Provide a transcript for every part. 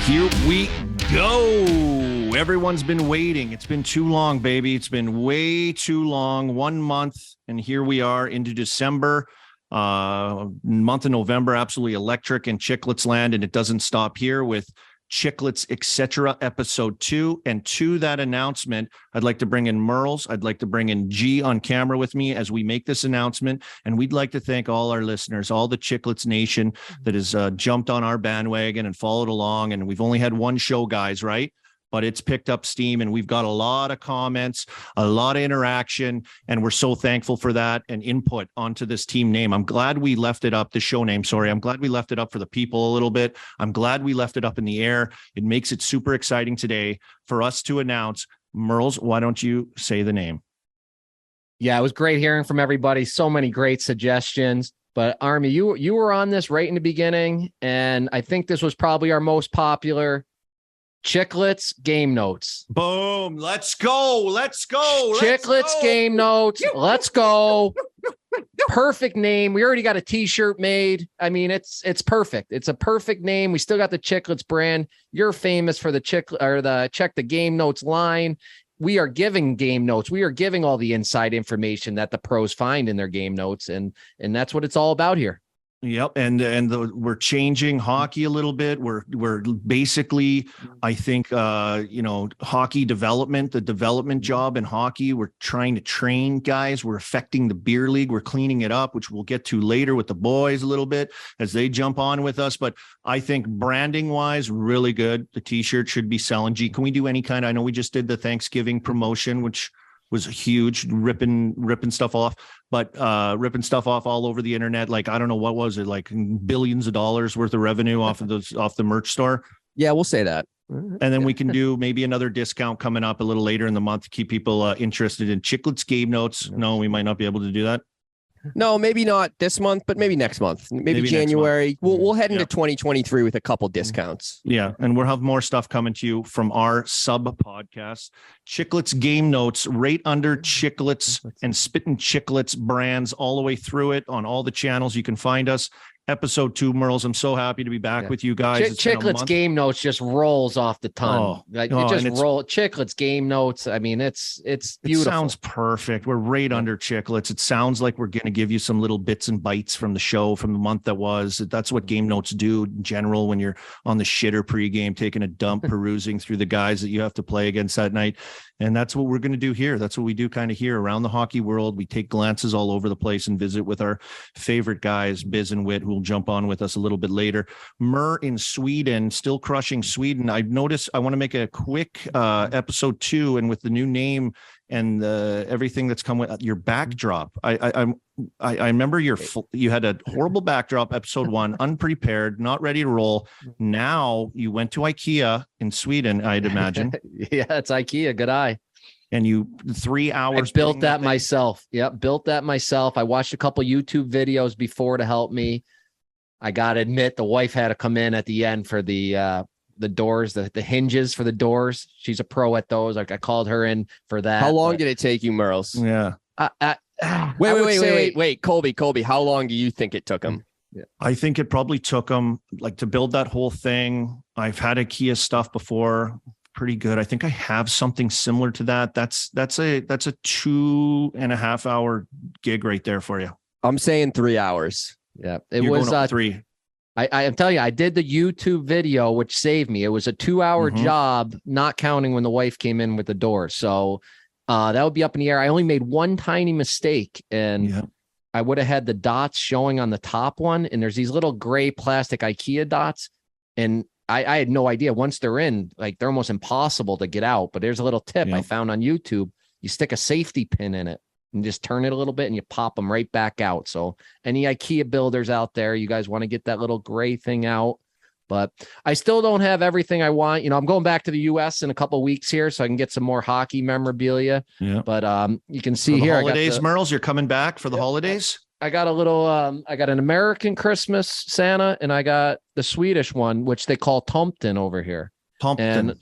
Here we go. Everyone's been waiting. It's been too long, baby. It's been way too long. 1 month, and here we are into December. Month of November, absolutely electric in Chiclets land, and it doesn't stop here with Chiclets, etc. episode 2. And to that announcement, I'd like to bring in Murls. I'd like to bring in G on camera with me as we make this announcement. And we'd like to thank all our listeners, all the Chiclets Nation that has jumped on our bandwagon and followed along. And we've only had one show, guys, right? But it's picked up steam and we've got a lot of comments, a lot of interaction, and we're so thankful for that and input onto this team name. I'm glad we left it up, the show name, sorry. I'm glad we left it up for the people a little bit. I'm glad we left it up in the air. It makes it super exciting today for us to announce. Murls, why don't you say the name? Yeah, it was great hearing from everybody. So many great suggestions. But Army, you were on this right in the beginning, and I think this was probably our most popular. Chiclets game notes. Boom. Let's go. Let's go. Chiclets game notes. Let's go. Perfect name. We already got a t-shirt made. I mean, it's perfect. It's a perfect name. We still got the Chiclets brand. You're famous for the check the game notes line. We are giving game notes. We are giving all the inside information that the pros find in their game notes. And that's what it's all about here. Yep. And we're changing hockey a little bit. We're basically, I think, hockey development, the development job in hockey. We're trying to train guys. We're affecting the beer league. We're cleaning it up, which we'll get to later with the boys a little bit as they jump on with us. But I think branding wise, really good. The t-shirt should be selling. G, can we do any kind? I know we just did the Thanksgiving promotion, which was huge, ripping stuff off, but ripping stuff off all over the internet. Like, I don't know, what was it, like billions of dollars worth of revenue off the merch store? Yeah, we'll say that. And then we can do maybe another discount coming up a little later in the month to keep people interested in Chiclets game notes. No, we might not be able to do that. No, maybe not this month, but maybe next month. Maybe January. We'll head into 2023 with a couple discounts. Yeah, and we'll have more stuff coming to you from our sub podcast. Chiclets game notes right under Chiclets and Spittin Chiclets brands all the way through it on all the channels. You can find us. Episode 2, Murls. I'm so happy to be back with you guys. Chiclets game notes just rolls off the tongue. It just rolls. Chiclets game notes. I mean, it's beautiful. It sounds perfect. We're right under Chiclets. It sounds like we're going to give you some little bits and bites from the show from the month that was. That's what game notes do in general when you're on the shitter pregame, taking a dump, perusing through the guys that you have to play against that night. And that's what we're going to do here. That's what we do kind of here around the hockey world. We take glances all over the place and visit with our favorite guys, Biz and Whit, who will jump on with us a little bit later. Mur in Sweden, still crushing Sweden. I've noticed, I want to make a quick episode 2, and with the new name and everything that's come with your backdrop. I remember you had a horrible backdrop, episode 1, unprepared, not ready to roll. Now you went to IKEA in Sweden, I'd imagine. Yeah, it's IKEA. Good eye. And you 3 hours. I built that myself. Yep, built that myself. I watched a couple YouTube videos before to help me. I gotta admit, the wife had to come in at the end for the doors, the hinges for the doors. She's a pro at those. Like, I called her in for that. How long did it take you, Murls? Yeah. Wait, Colby. How long do you think it took him? Yeah. I think it probably took them like to build that whole thing. I've had IKEA stuff before. Pretty good. I think I have something similar to that. That's a 2.5 hour gig right there for you. I'm saying 3 hours. Yeah, You're was 3. I'm telling you, I did the YouTube video, which saved me. It was a 2-hour job, not counting when the wife came in with the door. So that would be up in the air. I only made one tiny mistake, and I would have had the dots showing on the top one. And there's these little gray plastic IKEA dots. And I had no idea. Once they're in, like, they're almost impossible to get out. But there's a little tip I found on YouTube. You stick a safety pin in it and just turn it a little bit and you pop them right back out. So any IKEA builders out there, you guys want to get that little gray thing out. But I still don't have everything I want. You know, I'm going back to the US in a couple of weeks here so I can get some more hockey memorabilia. Yeah. But you can see for the here. Holidays, Murls, you're coming back for the holidays? I got a little, I got an American Christmas Santa, and I got the Swedish one, which they call Tomten over here. Tomten.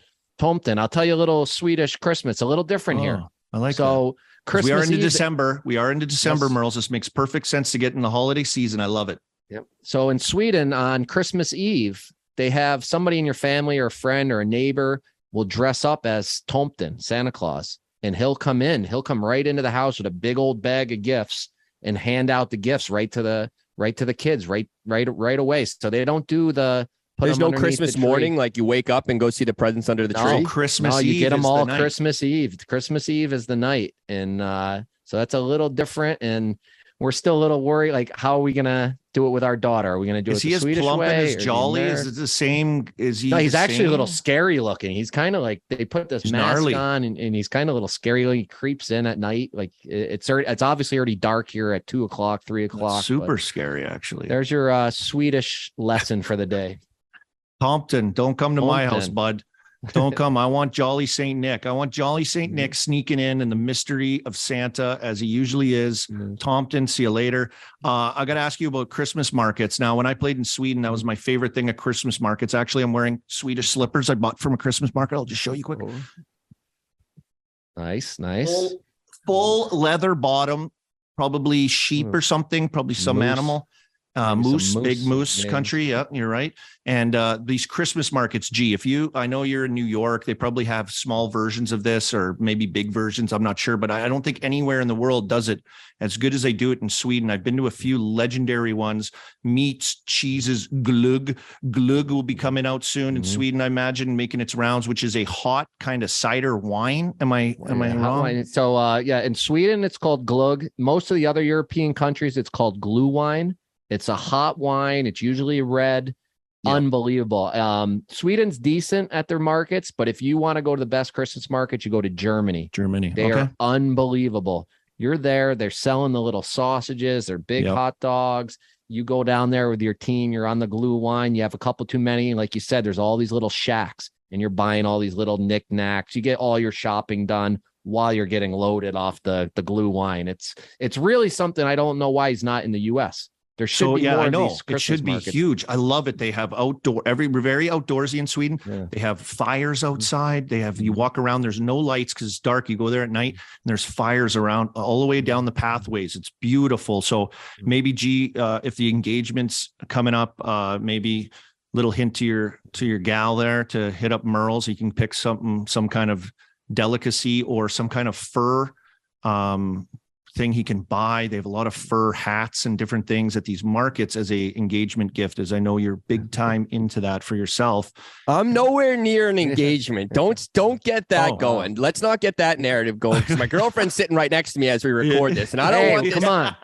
I'll tell you a little Swedish Christmas, a little different here. I like so that. Christmas we are into Eve, December. We are into December, yes. Murls. This makes perfect sense to get in the holiday season. I love it. Yep. So in Sweden on Christmas Eve, they have somebody in your family or a friend or a neighbor will dress up as Tomten, Santa Claus, and he'll come right into the house with a big old bag of gifts and hand out the gifts right to the kids right away. So they don't do there's no Christmas morning, like you wake up and go see the presents under the tree. Christmas Eve, you get them all Christmas Eve. Christmas Eve is the night. And so that's a little different. And we're still a little worried, like, how are we going to do it with our daughter? Are we going to do it the Swedish way? Is he as plump and as jolly? Is it the same? Is he? No, he's actually a little scary looking. He's kind of like, they put this mask gnarly on and he's kind of a little scary. He creeps in at night. Like it's obviously already dark here at 2:00, 3:00. That's super scary, actually. There's your Swedish lesson for the day. Compton, don't come to my house, bud. Don't come. I want Jolly St. Nick. I want Jolly St. Nick sneaking in the mystery of Santa, as he usually is. Compton, see you later. I got to ask you about Christmas markets. Now, when I played in Sweden, that was my favorite thing at Christmas markets. Actually, I'm wearing Swedish slippers I bought from a Christmas market. I'll just show you quick. Nice. Full leather bottom, probably sheep or something, probably some animal. Moose, big moose country. Yeah, you're right. And these Christmas markets, I know you're in New York, they probably have small versions of this or maybe big versions. I'm not sure, but I don't think anywhere in the world does it as good as they do it in Sweden. I've been to a few legendary ones, meats, cheeses, glögg. Glögg will be coming out soon in Sweden, I imagine, making its rounds, which is a hot kind of cider wine. Am I wrong? So, in Sweden, it's called glögg. Most of the other European countries, it's called glühwein. It's a hot wine. It's usually red. Yeah. Unbelievable. Sweden's decent at their markets, but if you want to go to the best Christmas market, you go to Germany. They are unbelievable. You're there. They're selling the little sausages. They're big hot dogs. You go down there with your team. You're on the glühwein. You have a couple too many. Like you said, there's all these little shacks and you're buying all these little knickknacks. You get all your shopping done while you're getting loaded off the glühwein. It's really something. I don't know why he's not in the U.S. There should be more I of know these it should be markets. huge. I love it. They have very outdoorsy in Sweden. Yeah. They have fires outside. You walk around. There's no lights because it's dark. You go there at night and there's fires around all the way down the pathways. It's beautiful. So maybe if the engagement's coming up, maybe little hint to your gal there to hit up Murls. You can pick some kind of delicacy or some kind of fur thing he can buy. They have a lot of fur hats and different things at these markets as a engagement gift, as I know you're big time into that for yourself. I'm nowhere near an engagement. Don't get that going. Let's not get that narrative going, because my girlfriend's sitting right next to me as we record this, and I don't want this. Come on.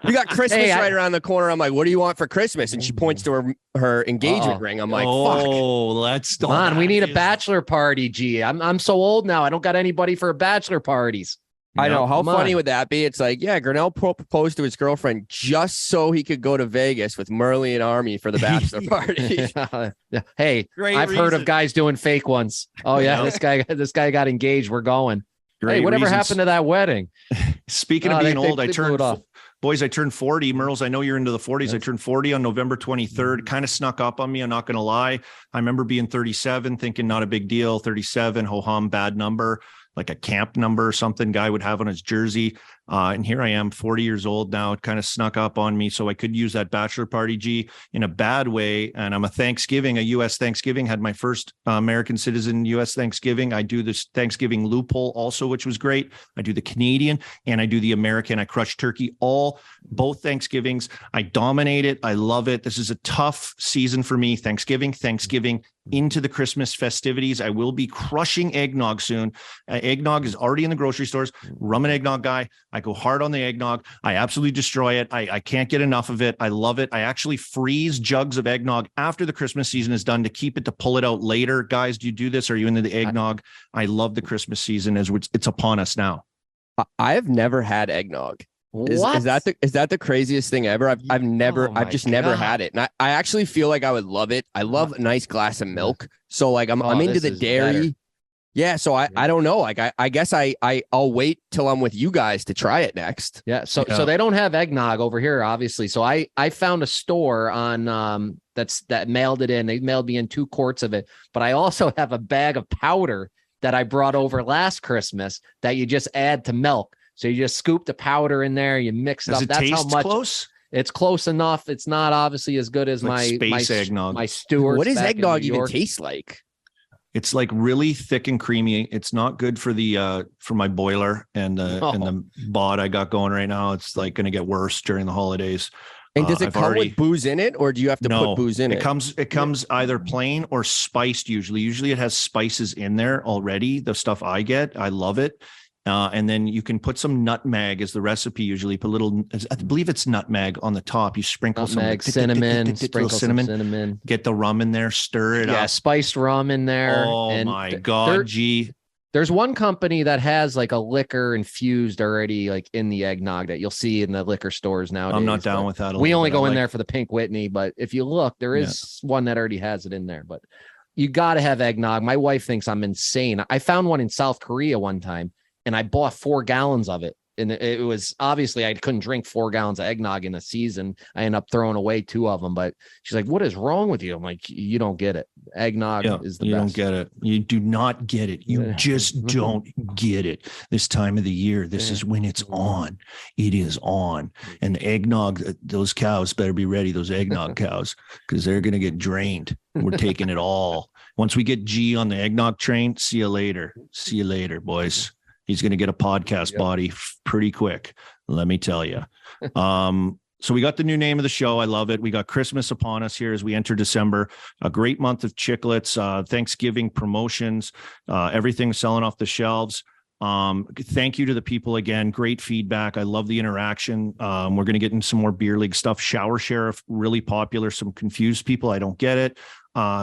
We got Christmas right around the corner. I'm like, what do you want for Christmas? And she points to her engagement ring. I'm like, fuck. Let's come on. We need a bachelor party, G. I'm so old now. I don't got anybody for bachelor parties. I know. How funny would that be? It's like, Grinnell proposed to his girlfriend just so he could go to Vegas with Murley and Army for the bachelor party. Hey, I've heard of guys doing fake ones. Oh yeah, this guy got engaged. We're going. Hey, whatever happened to that wedding? Speaking of being old, I turned 40. Murls, I know you're into the 40s. Yes. I turned 40 on November 23rd. Kind of snuck up on me. I'm not going to lie. I remember being 37, thinking not a big deal. 37, ho-hum, bad number, like a camp number or something guy would have on his jersey. And here I am, 40 years old now. It kind of snuck up on me. So I could use that bachelor party, G, in a bad way. And I'm a U.S. Thanksgiving, had my first American citizen U.S. Thanksgiving. I do this Thanksgiving loophole also, which was great. I do the Canadian and I do the American. I crush turkey both Thanksgivings. I dominate it. I love it. This is a tough season for me. Thanksgiving into the Christmas festivities. I will be crushing eggnog soon. Eggnog is already in the grocery stores. Rum and eggnog guy. I go hard on the eggnog. I absolutely destroy it. I can't get enough of it. I love it. I actually freeze jugs of eggnog after the Christmas season is done to pull it out later. Guys, do you do this? Are you into the eggnog? I love the Christmas season as it's upon us now. I have never had eggnog. Is that the craziest thing ever? I've just never had it. And I actually feel like I would love it. I love a nice glass of milk. So like I'm into the dairy. Better. Yeah. So I don't know. Like I guess I'll wait till I'm with you guys to try it next. Yeah. So they don't have eggnog over here, obviously. So I found a store on that mailed it in. They mailed me in 2 quarts of it, but I also have a bag of powder that I brought over last Christmas that you just add to milk. So you just scoop the powder in there, you mix it up. That's how much. Close? It's close enough. It's not obviously as good as like my eggnog. My Stewart's. What does back eggnog in New even York. taste like? It's like really thick and creamy. It's not good for the for my boiler and the bod I got going right now. It's like going to get worse during the holidays. And does it come with booze in it, or do you have to put booze in it? It comes either plain or spiced. Usually it has spices in there already. The stuff I get, I love it. And then you can put some nutmeg as the recipe. Usually put a little, I believe it's nutmeg on the top. You sprinkle nutmeg, some cinnamon, get the rum in there, stir it up. Yeah, spiced rum in there. Oh my God, G. There's one company that has like a liquor infused already, like in the eggnog that you'll see in the liquor stores nowadays. I'm not down with that. We only go in there for the pink Whitney, but if you look, there is one that already has it in there. But you got to have eggnog. My wife thinks I'm insane. I found one in South Korea one time, and I bought 4 gallons of it. And it was obviously I couldn't drink 4 gallons of eggnog in a season. I ended up throwing away 2 of them. But she's like, "What is wrong with you?" I'm like, "You don't get it. Eggnog is the best." You don't get it. You do not get it. You just don't get it. This time of the year, this is when it's on. It is on. And the eggnog, those cows better be ready. Those eggnog cows, because they're going to get drained. We're taking it all. Once we get G on the eggnog train, see you later. See you later, boys. He's going to get a podcast body pretty quick. Let me tell you. So we got the new name of the show. I love it. We got Christmas upon us here as we enter December. A great month of Chiclets, Thanksgiving promotions, everything's selling off the shelves. Thank you to the people again. Great feedback. I love the interaction. We're going to get into some more beer league stuff. Shower Sheriff, really popular. Some confused people. I don't get it.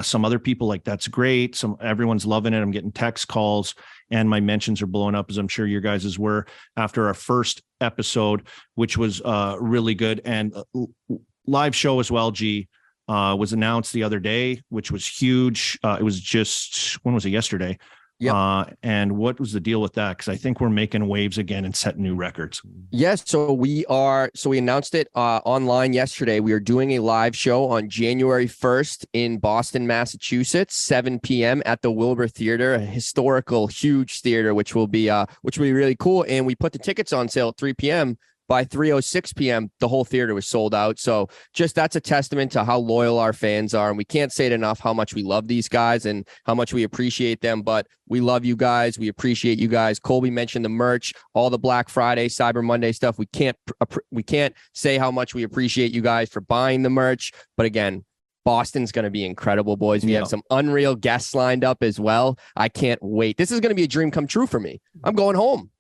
Some other people like, that's great. Everyone's loving it. I'm getting text calls and my mentions are blowing up, as I'm sure your guys's were after our first episode, which was really good. And live show as well, G, was announced the other day, which was huge. It was just, when was it? Yesterday. Yeah. And what was the deal with that? Because I think we're making waves again and setting new records. Yes. So we announced it online yesterday. We are doing a live show on January 1st in Boston, Massachusetts, 7 p.m. at the Wilbur Theater, a historical, huge theater, which will be really cool. And we put the tickets on sale at 3 p.m. By 3:06 p.m., the whole theater was sold out. So just that's a testament to how loyal our fans are. And we can't say it enough how much we love these guys and how much we appreciate them. But we love you guys. We appreciate you guys. Colby mentioned the merch, all the Black Friday, Cyber Monday stuff. We can't say how much we appreciate you guys for buying the merch. But again, Boston's going to be incredible, boys. We have some unreal guests lined up as well. I can't wait. This is going to be a dream come true for me. I'm going home.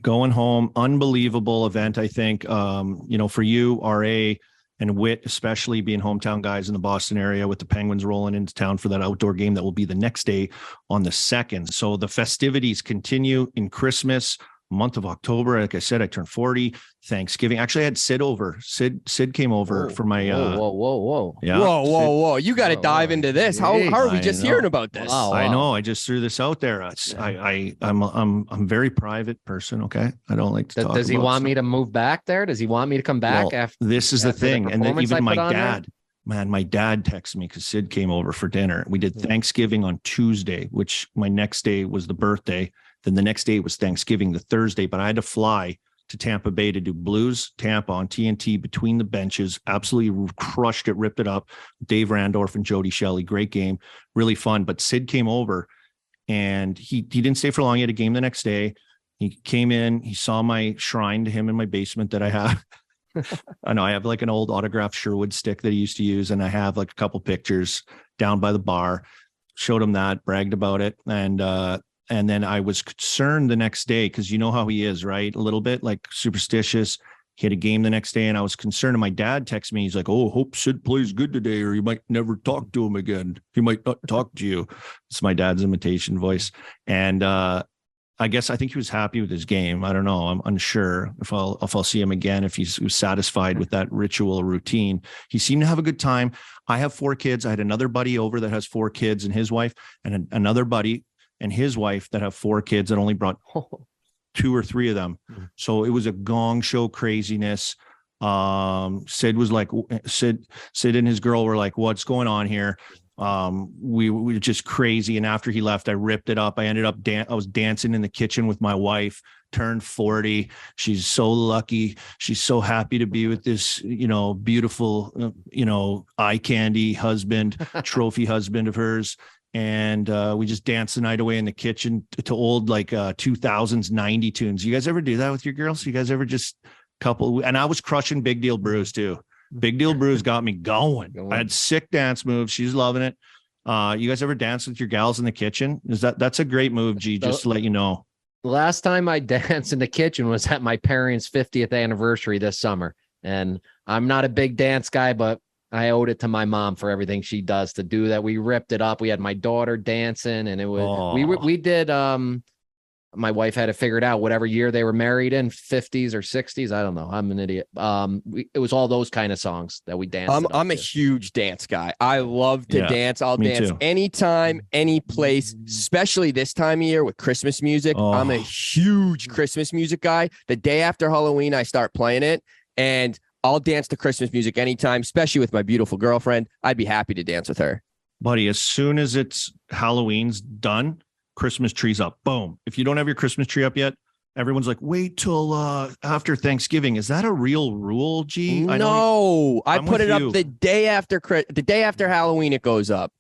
Unbelievable event, I think. For you, RA and Whit, especially being hometown guys in the Boston area with the Penguins rolling into town for that outdoor game that will be the next day on the 2nd. So the festivities continue in Christmas, month of October. Like I said, I turned 40. Thanksgiving. Actually, I had Sid over. Sid came over for my. Whoa. Yeah. Whoa. You got to dive into this. How are we just hearing about this? Wow. I know. I just threw this out there. I'm a very private person. Okay. I don't like to talk. Does he want me to move back there? Does he want me to come back after? This is the thing. And then even my dad. Man, my dad texted me because Sid came over for dinner. We did Thanksgiving on Tuesday, which my next day was the birthday. Then the next day was Thanksgiving, the Thursday, but I had to fly to Tampa Bay to do Blues Tampa on TNT between the benches. Absolutely crushed it, ripped it up. Dave Randorf and Jody Shelley, great game, really fun. But Sid came over and he didn't stay for long. He had a game the next day. He came in, he saw my shrine to him in my basement that I have. I know I have like an old autographed Sherwood stick that he used to use. And I have like a couple pictures down by the bar, showed him that, bragged about it. And then I was concerned the next day because you know how he is, right? A little bit like superstitious. He had a game the next day and I was concerned. And my dad texted me. He's like, "Oh, hope Sid plays good today or you might never talk to him again. He might not talk to you." It's my dad's imitation voice. And I think he was happy with his game. I don't know. I'm unsure if I'll see him again, if he was satisfied with that ritual or routine. He seemed to have a good time. I have 4 kids. I had another buddy over that has 4 kids and his wife, and another buddy and his wife that have 4 kids that only brought 2 or 3 of them. So it was a gong show craziness. Sid and his girl were like, "What's going on here?" We were just crazy. And after he left, I ripped it up. I ended up, I was dancing in the kitchen with my wife, turned 40. She's so lucky. She's so happy to be with this, beautiful, eye candy husband, trophy husband of hers. And we just danced the night away in the kitchen to old 2000s 90 tunes. You guys ever do that with your girls? You guys ever just couple? And I was crushing Big Deal Brews too. Big Deal Brews got me going. I had sick dance moves. She's loving it. You guys ever dance with your gals in the kitchen? That's a great move, G, just to let you know. The last time I danced in the kitchen was at my parents' 50th anniversary this summer. And I'm not a big dance guy, but I owed it to my mom for everything she does to do that. We ripped it up. We had my daughter dancing, and it was we did my wife had it figured out whatever year they were married in, 50s or 60s. I don't know. I'm an idiot. It was all those kind of songs that we danced. I'm a huge dance guy. I love to dance. I'll dance anytime, any place, especially this time of year with Christmas music. I'm a huge Christmas music guy. The day after Halloween, I start playing it, and I'll dance to Christmas music anytime, especially with my beautiful girlfriend. I'd be happy to dance with her. Buddy, as soon as it's Halloween's done, Christmas tree's up. Boom. If you don't have your Christmas tree up yet, everyone's like, wait till after Thanksgiving. Is that a real rule, G? No, I put it up the day after Halloween. It goes up.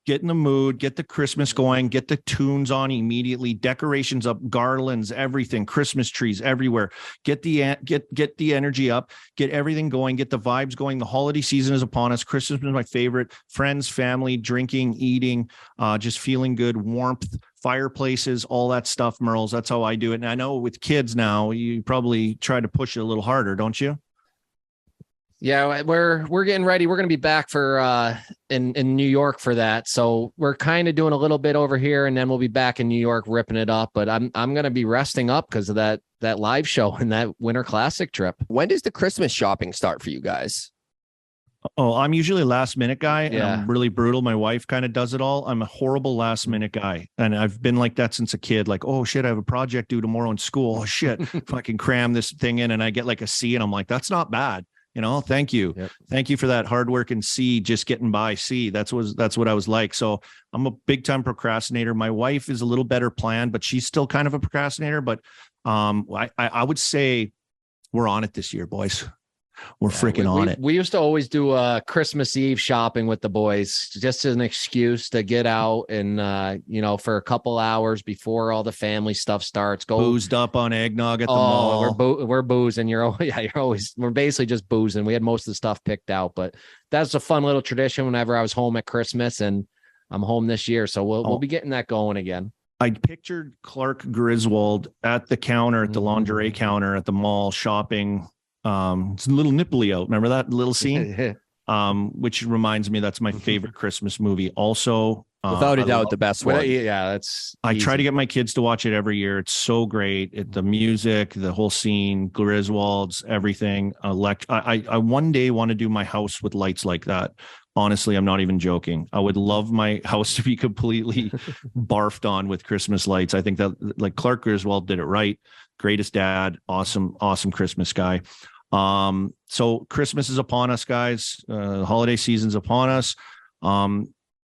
Get in the mood, get the Christmas going, get the tunes on immediately, decorations up, garlands, everything, Christmas trees everywhere. Get the energy up, get everything going, get the vibes going. The holiday season is upon us. Christmas is my favorite. Friends, family, drinking, eating, just feeling good, warmth, fireplaces, all that stuff, Murls. That's how I do it. And I know with kids now, you probably try to push it a little harder, don't you? Yeah, we're getting ready. We're going to be back for in New York for that. So we're kind of doing a little bit over here, and then we'll be back in New York ripping it up. But I'm going to be resting up because of that live show and that Winter Classic trip. When does the Christmas shopping start for you guys? Oh, I'm usually a last minute guy, and I'm really brutal. My wife kind of does it all. I'm a horrible last minute guy, and I've been like that since a kid. Like, oh shit, I have a project due tomorrow in school. Oh shit, if I can cram this thing in, and I get like a C, and I'm like, that's not bad. Thank you. Yep. Thank you for that hard work and C, just getting by C. That's what I was like. So I'm a big time procrastinator. My wife is a little better planned, but she's still kind of a procrastinator. But I would say we're on it this year, boys. We're freaking on it. We used to always do Christmas Eve shopping with the boys, just as an excuse to get out and, for a couple hours before all the family stuff starts. Go boozed up on eggnog at the mall. We're boozing. We're basically just boozing. We had most of the stuff picked out, but that's a fun little tradition whenever I was home at Christmas, and I'm home this year. So we'll be getting that going again. I pictured Clark Griswold at the counter, at the lingerie counter at the mall shopping. It's a little nipply out. Remember that little scene? Which reminds me, that's my favorite Christmas movie. Also, without a doubt, the best one. I try to get my kids to watch it every year. It's so great. The music, the whole scene, Griswold's, everything. I one day want to do my house with lights like that. Honestly, I'm not even joking. I would love my house to be completely barfed on with Christmas lights. I think that like Clark Griswold did it right. Greatest dad. Awesome Christmas guy. So Christmas is upon us, guys. Holiday season's upon us. All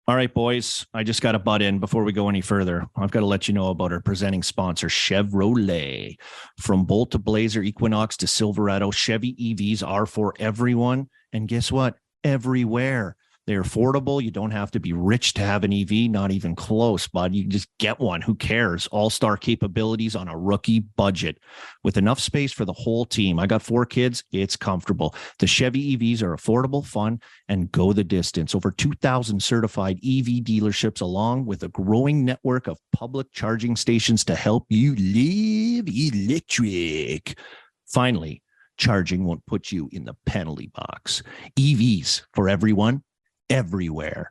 right, boys, I just got to butt in before we go any further. I've got to let you know about our presenting sponsor, Chevrolet. From Bolt to Blazer, Equinox to Silverado, Chevy EVs are for everyone. And guess what? Everywhere. They're affordable. You don't have to be rich to have an EV, not even close, bud. You can just get one. Who cares? All-star capabilities on a rookie budget with enough space for the whole team. I got 4 kids. It's comfortable. The Chevy EVs are affordable, fun, and go the distance. Over 2,000 certified EV dealerships, along with a growing network of public charging stations to help you live electric. Finally, charging won't put you in the penalty box. EVs for everyone, everywhere.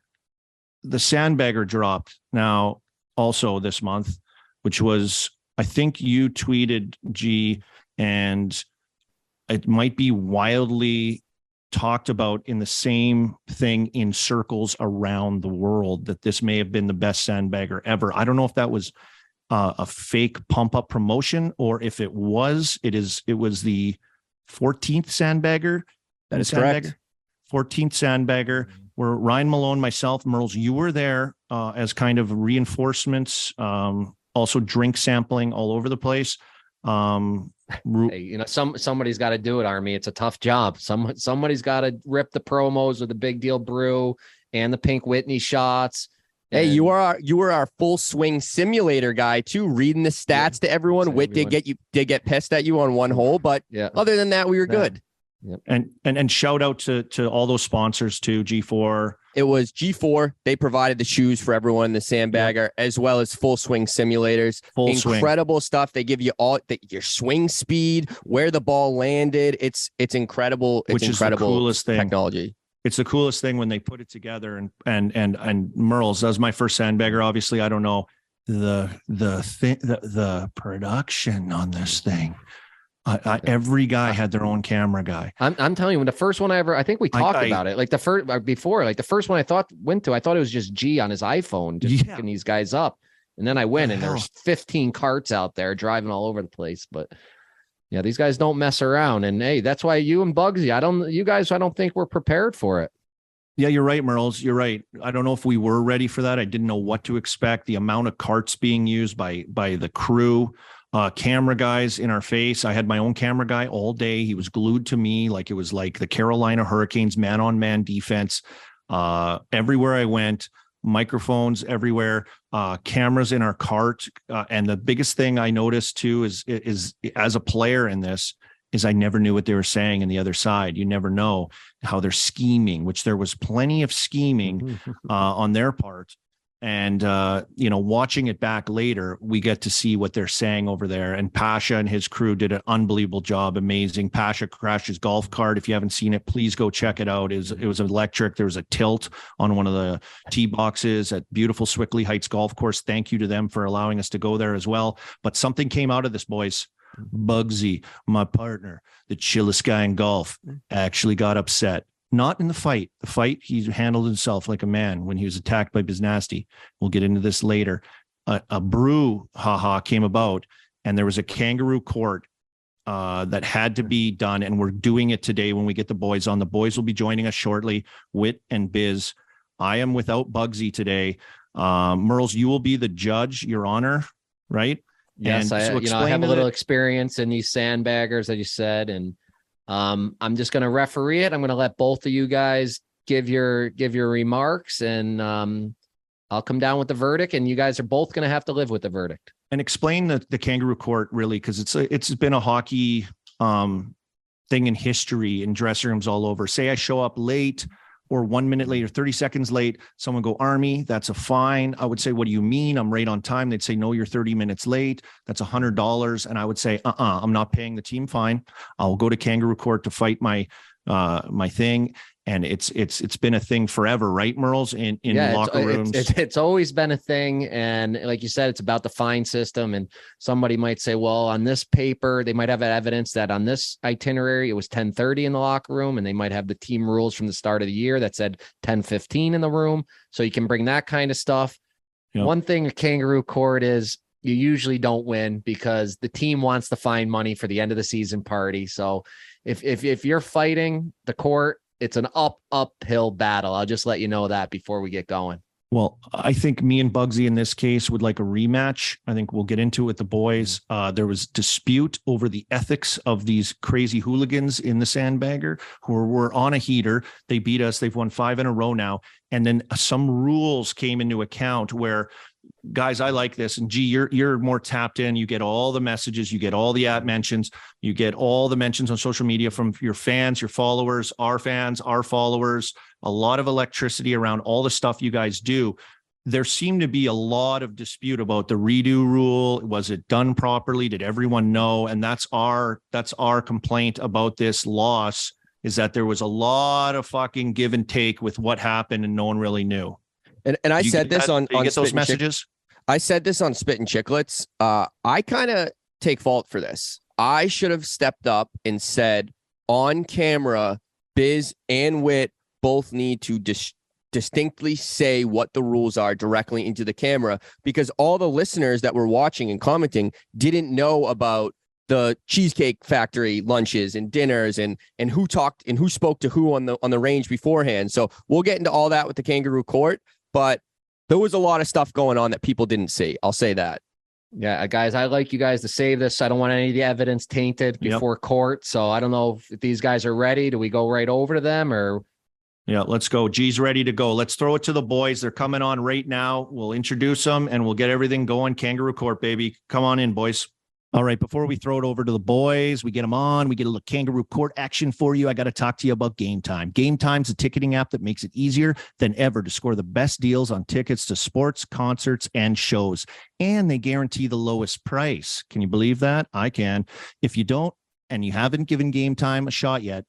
The Sandbagger dropped now also this month, which was, I think you tweeted, G, and it might be wildly talked about in the same thing in circles around the world, that this may have been the best Sandbagger ever. I don't know if that was a fake pump up promotion, or if it was the 14th Sandbagger. That is correct. 14th Sandbagger. where Ryan Malone, myself, Murls, you were there as kind of reinforcements, also drink sampling all over the place. Hey, somebody's got to do it, Army. It's a tough job. Somebody's got to rip the promos with the Big Deal Brew and the Pink Whitney shots. Hey, you were our full swing simulator guy too, reading the stats to everyone. Whit did get pissed at you on one hole, but other than that, we were good. Yep. And shout out to all those sponsors too. G4. It was G4. They provided the shoes for everyone, the Sandbagger, as well as full swing simulators. Incredible stuff. They give you all your swing speed, where the ball landed. It's incredible. It's incredible. Is the coolest thing. Technology. It's the coolest thing when they put it together. And Murls, that was my first Sandbagger. Obviously, I don't know the production on this thing. Every guy had their own camera guy. I'm telling you, when the first one I think we talked about it, like the first one I thought it was just G on his iPhone, just picking these guys up. And then I went and there's 15 carts out there driving all over the place. But yeah, these guys don't mess around. And hey, that's why you and Bugsy, I don't think we're prepared for it. Yeah, you're right, Murls. You're right. I don't know if we were ready for that. I didn't know what to expect. The amount of carts being used by the crew. Camera guys in our face. I had my own camera guy all day. He was glued to me like it was like the Carolina Hurricanes man-on-man defense. Everywhere I went, microphones everywhere, cameras in our cart. And the biggest thing I noticed too is as a player in this is I never knew what they were saying on the other side. You never know how they're scheming, which there was plenty of scheming on their part. And, watching it back later, we get to see what they're saying over there. And Pasha and his crew did an unbelievable job. Amazing. Pasha crashed his golf cart. If you haven't seen it, please go check it out. It was electric. There was a tilt on one of the tee boxes at beautiful Swickley Heights Golf Course. Thank you to them for allowing us to go there as well. But something came out of this, boys. Bugsy, my partner, the chillest guy in golf, actually got upset. Not in the fight. The fight, he handled himself like a man when he was attacked by Biz Nasty. We'll get into this later. A brew came about, and there was a Kangaroo Court that had to be done, and we're doing it today when we get the boys on. The boys will be joining us shortly, Whit and Biz. I am without Bugsy today. Murls, you will be the judge, Your Honor, right? Yes, I have a little experience in these Sandbaggers, as you said, and I'm just going to referee it. I'm going to let both of you guys give your remarks, and I'll come down with the verdict, and you guys are both going to have to live with the verdict. And explain the Kangaroo Court, really, because it's been a hockey thing in history in dressing rooms all over. Say I show up late or 1 minute late or 30 seconds late, someone go, Army, that's a fine. I would say, what do you mean? I'm right on time. They'd say, no, you're 30 minutes late. That's $100. And I would say, I'm not paying the team fine. I'll go to Kangaroo Court to fight my thing. And it's been a thing forever, right, Murls? In locker rooms, it's always been a thing. And like you said, it's about the fine system. And somebody might say, well, on this paper, they might have evidence that on this itinerary, it was 10:30 in the locker room, and they might have the team rules from the start of the year that said 10:15 in the room. So you can bring that kind of stuff. Yep. One thing a Kangaroo Court is, you usually don't win because the team wants to find money for the end of the season party. So if you're fighting the court, it's an uphill battle. I'll just let you know that before we get going. Well, I think me and Bugsy in this case would like a rematch. I think we'll get into it with the boys. There was dispute over the ethics of these crazy hooligans in the Sandbagger who were on a heater. They beat us. They've won 5 in a row now. And then some rules came into account where, guys, I like this. And G, you're more tapped in. You get all the messages, you get all the at mentions, you get all the mentions on social media from your fans, your followers, our fans, our followers, a lot of electricity around all the stuff you guys do. There seemed to be a lot of dispute about the redo rule. Was it done properly? Did everyone know? And that's our complaint about this loss, is that there was a lot of fucking give and take with what happened and no one really knew. And I said this on get those messages. I said this on Spittin' Chiclets. I kind of take fault for this. I should have stepped up and said on camera, Biz and Whit both need to distinctly say what the rules are directly into the camera, because all the listeners that were watching and commenting didn't know about the Cheesecake Factory lunches and dinners and who talked and who spoke to who on the range beforehand. So we'll get into all that with the Kangaroo Court, but there was a lot of stuff going on that people didn't see. I'll say that. Yeah, guys, I like you guys to save this. I don't want any of the evidence tainted before court. So I don't know if these guys are ready. Do we go right over to them or? Yeah, let's go. G's ready to go. Let's throw it to the boys. They're coming on right now. We'll introduce them and we'll get everything going. Kangaroo Court, baby. Come on in, boys. All right, before we throw it over to the boys, we get them on, we get a little Kangaroo Court action for you. I got to talk to you about Game Time. Game Time's a ticketing app that makes it easier than ever to score the best deals on tickets to sports, concerts, and shows. And they guarantee the lowest price. Can you believe that? I can. If you don't, and you haven't given Game Time a shot yet,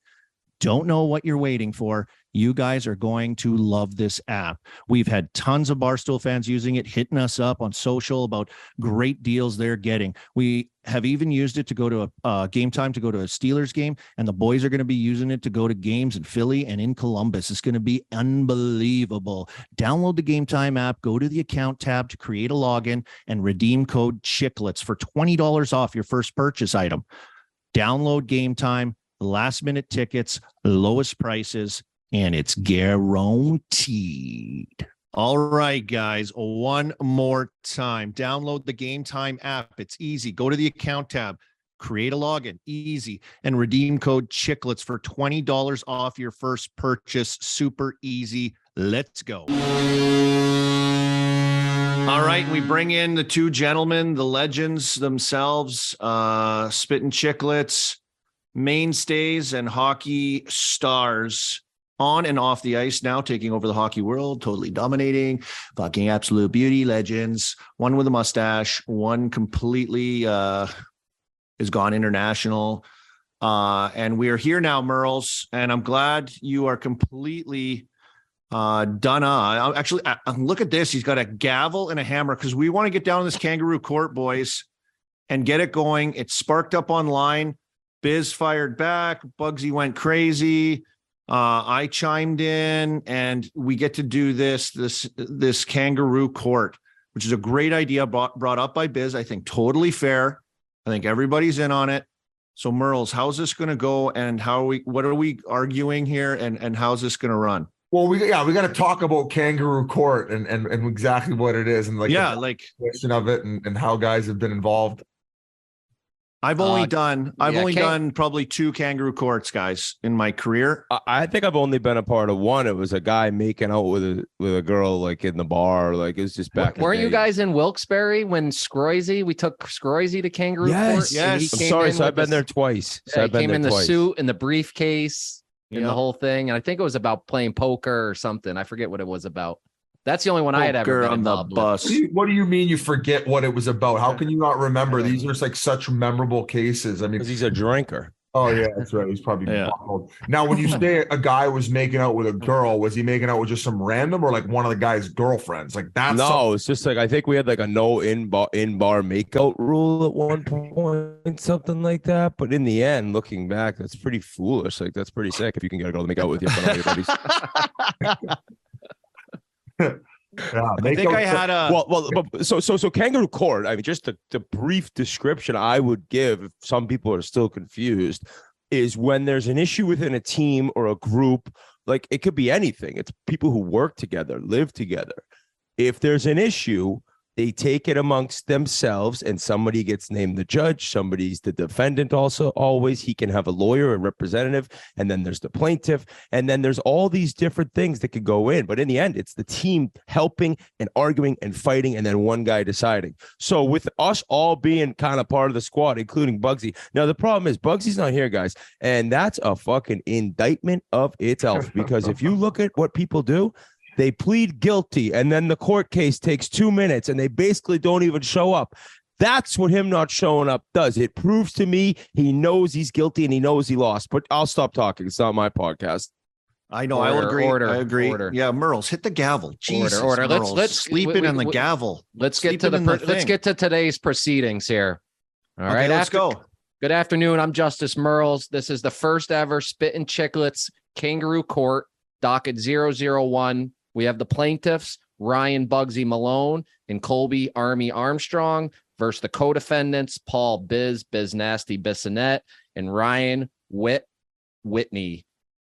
don't know what you're waiting for. You guys are going to love this app. We've had tons of Barstool fans using it, hitting us up on social about great deals they're getting. We have even used it to go to a Game Time, to go to a Steelers game, and the boys are going to be using it to go to games in Philly and in Columbus. It's going to be unbelievable. Download the Game Time app, go to the account tab to create a login, and redeem code Chiclets for $20 off your first purchase item. Download Game Time, last minute tickets, lowest prices, and it's guaranteed. All right, guys, one more time. Download the Game Time app. It's easy. Go to the account tab, create a login, easy, and redeem code Chiclets for $20 off your first purchase. Super easy. Let's go. All right, we bring in the two gentlemen, the legends themselves, Spittin' Chiclets, mainstays and hockey stars on and off the ice now, taking over the hockey world, totally dominating, fucking absolute beauty legends. One with a mustache, one completely has gone international. And we are here now, Murls, and I'm glad you are completely done. Actually, look at this. He's got a gavel and a hammer because we want to get down to this Kangaroo Court, boys, and get it going. It's sparked up online. Biz fired back. Bugsy went crazy. I chimed in, and we get to do this Kangaroo Court, which is a great idea brought up by Biz. I think totally fair. I think everybody's in on it. So Murls, how's this going to go, and what are we arguing here, and how's this going to run? Well, we got to talk about Kangaroo Court and exactly what it is, and the question of it and how guys have been involved. I've only done probably 2 Kangaroo Courts, guys, in my career. I think I've only been a part of one. It was a guy making out with a girl like in the bar. Like it was just back. Weren't you guys in Wilkes-Barre when we took Scroisey to Kangaroo Court? Yes. I'm sorry. So I've been there twice. So he came in the suit and the briefcase and the whole thing. And I think it was about playing poker or something. I forget what it was about. That's the only one I had ever been involved with. What do you mean you forget what it was about? How can you not remember? These are like such memorable cases. I mean, because he's a drinker. Oh yeah, that's right. He's probably bottled. Now, when you say a guy was making out with a girl, was he making out with just some random or like one of the guy's girlfriends? Like that's no, it's just like I think we had like a no in bar makeout rule at one point, something like that. But in the end, looking back, that's pretty foolish. Like that's pretty sick if you can get a girl to make out with you. Yeah, I think I had a so Kangaroo Court. I mean, just the brief description I would give, if some people are still confused, is when there's an issue within a team or a group, like it could be anything. It's people who work together, live together. If there's an issue, they take it amongst themselves, and somebody gets named the judge. Somebody's the defendant. Also, always he can have a lawyer, a representative, and then there's the plaintiff, and then there's all these different things that could go in. But in the end, it's the team helping and arguing and fighting, and then one guy deciding. So with us all being kind of part of the squad, including Bugsy. Now the problem is Bugsy's not here, guys, and that's a fucking indictment of itself. Because if you look at what people do, they plead guilty, and then the court case takes 2 minutes, and they basically don't even show up. That's what him not showing up does. It proves to me he knows he's guilty and he knows he lost. But I'll stop talking. It's not my podcast. I know. I'll agree. I agree. Yeah, Murls, hit the gavel. Jesus, order. Let's sleep it on the gavel. Let's get to today's proceedings here. All right, let's go. Good afternoon. I'm Justice Murls. This is the first ever Spittin' Chiclets Kangaroo Court, docket 001. We have the plaintiffs, Ryan Bugsy Malone and Colby Army Armstrong, versus the co-defendants, Paul Biz Nasty Bissonnette, and Ryan Whitney.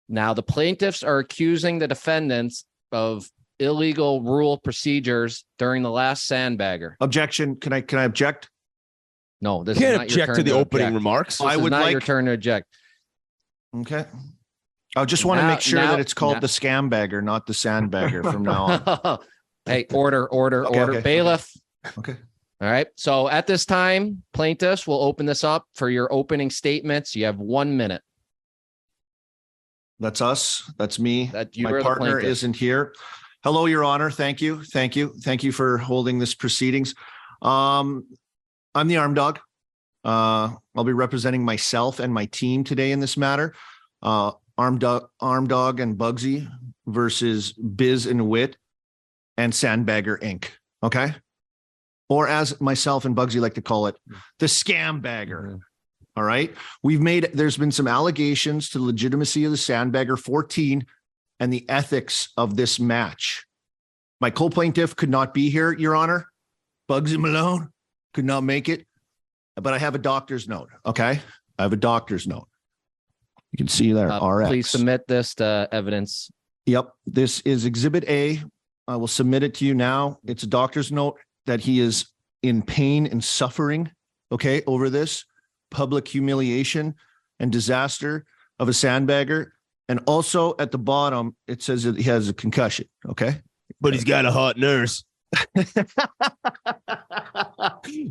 Now, the plaintiffs are accusing the defendants of illegal rule procedures during the last Sandbagger. Objection. Can I object? No, this can't is not object your turn to the opening object. remarks. This is not your turn to object. Okay. I just want to make sure that it's called the Scambagger, not the Sandbagger from now on. Hey, order. Okay. Bailiff. Okay. All right. So at this time, plaintiffs will open this up for your opening statements. You have 1 minute. That's us. That's me. My partner isn't here. Hello, Your Honor. Thank you for holding this proceedings. I'm the arm dog. I'll be representing myself and my team today in this matter. Arm dog and Bugsy versus Biz and Whit and Sandbagger Inc. Okay. Or as myself and Bugsy like to call it, the Scambagger. Mm-hmm. All right. There's been some allegations to the legitimacy of the Sandbagger 14 and the ethics of this match. My co-plaintiff could not be here, Your Honor. Bugsy Malone could not make it, but I have a doctor's note. Okay. I have a doctor's note. You can see there. RX. Please submit this to evidence. Yep. This is Exhibit A. I will submit it to you now. It's a doctor's note that he is in pain and suffering, okay, over this public humiliation and disaster of a Sandbagger. And also at the bottom, it says that he has a concussion, okay? But he's got a hot nurse.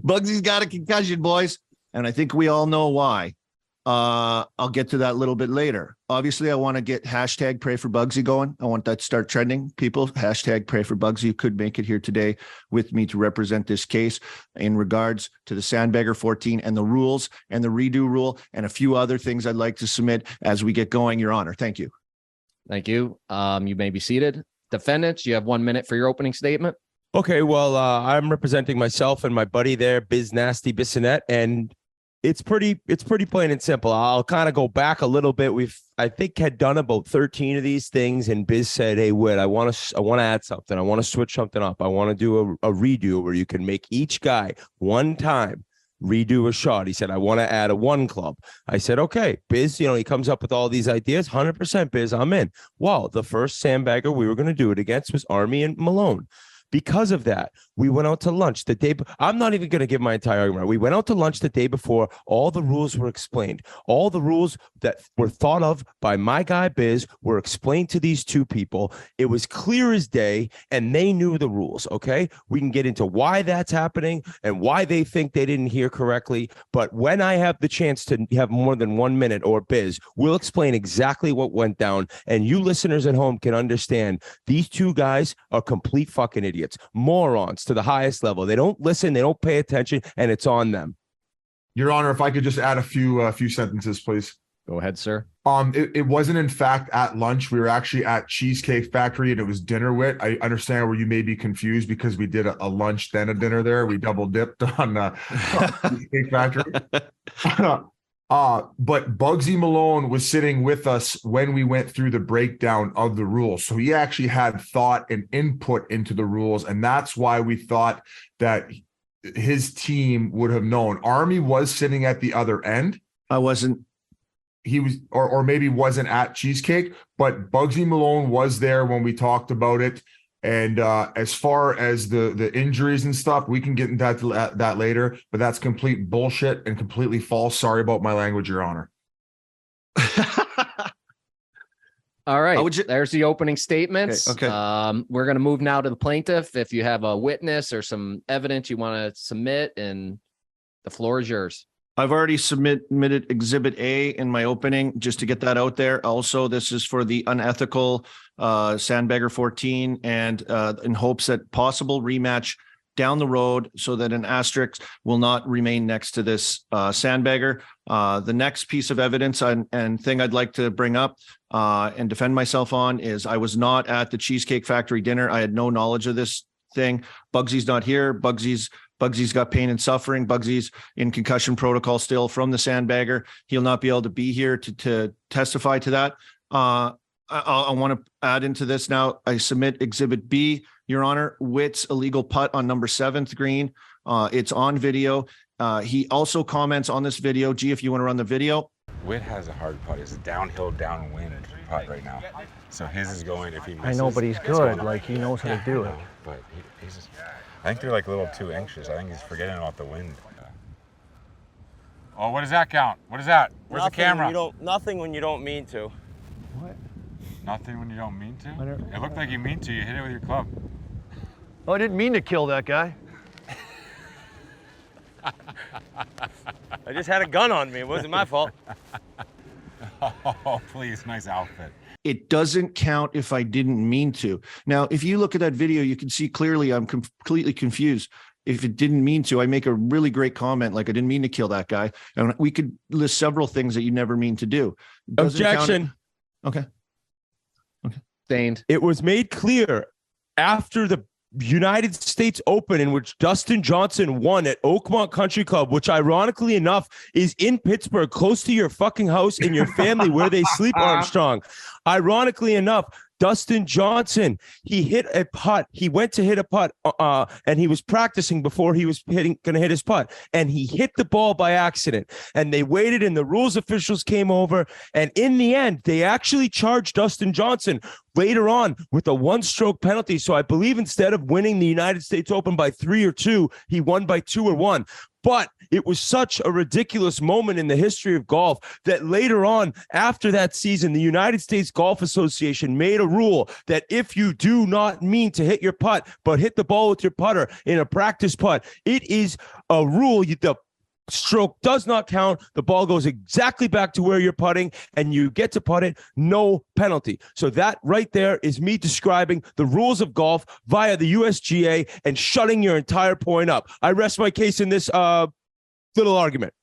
Bugsy's got a concussion, boys. And I think we all know why. I'll get to that a little bit later. Obviously, I want to get hashtag pray for Bugsy going. I want that to start trending. People, hashtag pray for Bugsy. You could make it here today with me to represent this case in regards to the Sandbagger 14 and the rules and the redo rule and a few other things I'd like to submit as we get going, Your Honor. Thank you. Thank you. You may be seated. Defendants, you have 1 minute for your opening statement. Okay, well, I'm representing myself and my buddy there, Biz Nasty Bissonnette, and it's pretty plain and simple. I'll kind of go back a little bit. I think had done about 13 of these things, and Biz said, "Hey, Whit, I want to add something. I want to switch something up. I want to do a redo where you can make each guy one time redo a shot." He said, "I want to add a one club." I said, "Okay, Biz, he comes up with all these ideas. 100% Biz, I'm in." Well, the first Sandbagger we were going to do it against was Army and Malone. Because of that, we went out to lunch the day. I'm not even going to give my entire argument. We went out to lunch the day before. All the rules were explained. All the rules that were thought of by my guy Biz were explained to these two people. It was clear as day, and they knew the rules. Okay, we can get into why that's happening and why they think they didn't hear correctly. But when I have the chance to have more than 1 minute, or Biz, we'll explain exactly what went down, and you listeners at home can understand these two guys are complete fucking idiots. Morons to the highest level. They don't listen, they don't pay attention, and it's on them. Your Honor, if I could just add a few sentences, please. Go ahead, sir. It wasn't in fact at lunch. We were actually at Cheesecake Factory, and it was dinner with. I understand where you may be confused because we did a lunch then a dinner there. We double dipped on Cheesecake Factory. But Bugsy Malone was sitting with us when we went through the breakdown of the rules. So he actually had thought and input into the rules. And that's why we thought that his team would have known. Army was sitting at the other end. I wasn't. He was, or maybe wasn't at Cheesecake, but Bugsy Malone was there when we talked about it. And as far as the injuries and stuff, we can get into that later, but that's complete bullshit and completely false. Sorry about my language, Your Honor. All right. There's the opening statements. Okay. We're going to move now to the plaintiff. If you have a witness or some evidence you want to submit, and the floor is yours. I've already submitted Exhibit A in my opening, just to get that out there. Also, this is for the unethical Sandbagger 14, and in hopes that possible rematch down the road so that an asterisk will not remain next to this Sandbagger. The next piece of evidence and thing I'd like to bring up and defend myself on is I was not at the Cheesecake Factory dinner. I had no knowledge of this thing. Bugsy's not here. Bugsy's got pain and suffering. Bugsy's in concussion protocol still from the Sandbagger. He'll not be able to be here to testify to that. I want to add into this now. I submit Exhibit B, Your Honor, Whit's illegal putt on number 7th green. It's on video. He also comments on this video. G, if you want to run the video. Whit has a hard putt. It's a downhill, downwind putt right now. So his is going, if he misses. I know, but he's good. Like, he knows how to do it. But he's just, I think they're like a little too anxious. I think he's forgetting about the wind. Oh, what does that count? What is that? Where's the camera? Nothing when you don't mean to. What? Nothing when you don't mean to? It looked like you mean to. You hit it with your club. Oh, I didn't mean to kill that guy. I just had a gun on me. It wasn't my fault. Oh, please. Nice outfit. It doesn't count if I didn't mean to. Now, if you look at that video, you can see clearly I'm completely confused. If it didn't mean to, I make a really great comment, like I didn't mean to kill that guy. And we could list several things that you never mean to do. Objection. Okay. Stained. It was made clear after the United States Open, in which Dustin Johnson won at Oakmont Country Club, which ironically enough is in Pittsburgh, close to your fucking house and your family where they sleep, Armstrong. Ironically enough, Dustin Johnson, he hit a putt. He went to hit a putt, and he was practicing before he was going to hit his putt, and he hit the ball by accident. And they waited, and the rules officials came over, and in the end, they actually charged Dustin Johnson later on with a 1-stroke penalty. So I believe instead of winning the United States Open by 3 or 2, he won by 2 or 1. But it was such a ridiculous moment in the history of golf that later on, after that season, the United States Golf Association made a rule that if you do not mean to hit your putt, but hit the ball with your putter in a practice putt, it is a rule. The stroke does not count. The ball goes exactly back to where you're putting, and you get to putt it, no penalty. So that right there is me describing the rules of golf via the USGA and shutting your entire point up. I rest my case in this little argument.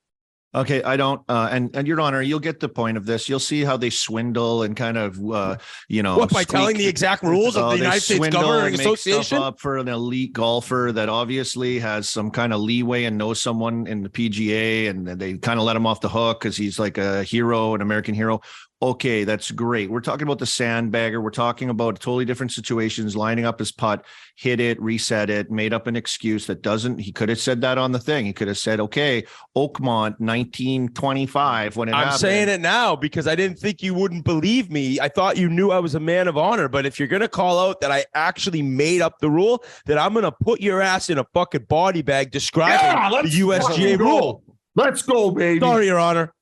Okay, I don't, and Your Honor, you'll get the point of this. You'll see how they swindle and kind of, what, by telling the exact rules of the United States Governing Association up for an elite golfer that obviously has some kind of leeway and knows someone in the PGA, and they kind of let him off the hook because he's like a hero, an American hero. Okay, that's great. We're talking about the Sandbagger. We're talking about totally different situations, lining up his putt, hit it, reset it, made up an excuse that doesn't. He could have said that on the thing. He could have said, okay, Oakmont 1925 when it happened. I'm saying it now because I didn't think you wouldn't believe me. I thought you knew I was a man of honor. But if you're going to call out that I actually made up the rule, then I'm going to put your ass in a bucket body bag describing the USGA rule. Let's go, baby. Sorry, Your Honor.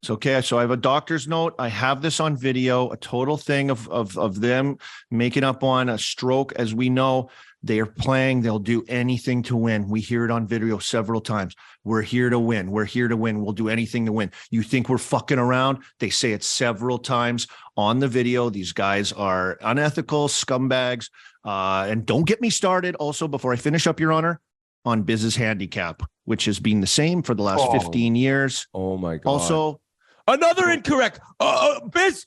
It's okay. So I have a doctor's note. I have this on video, a total thing of them making up on a stroke. As we know, they are playing. They'll do anything to win. We hear it on video several times. We're here to win. We're here to win. We'll do anything to win. You think we're fucking around? They say it several times on the video. These guys are unethical scumbags. And don't get me started also, before I finish up, Your Honor, on Biz's handicap, which has been the same for the last 15 years. Oh my God. Also, another incorrect. Biz,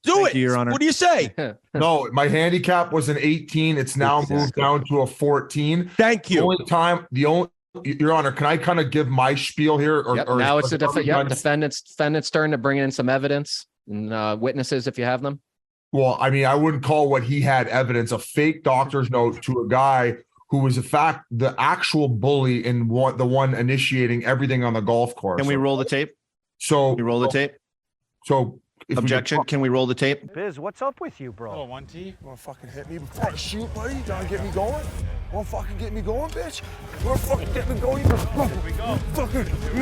do it. Your Honor. What do you say? No, my handicap was an 18. It's now moved down to a 14. Thank you. Your Honor, can I kind of give my spiel here? Or now it's the defendant's turn to bring in some evidence and witnesses if you have them. Well, I mean, I wouldn't call what he had evidence, a fake doctor's note to a guy who was the actual bully and the one initiating everything on the golf course. Can we roll the tape? So we roll the tape. So objection. Can we roll the tape? Biz, what's up with you, bro? Oh, 1T? You wanna fucking hit me before I shoot, buddy? You trying to get me going? Wanna fucking get me going, bitch? You wanna fucking get me going? You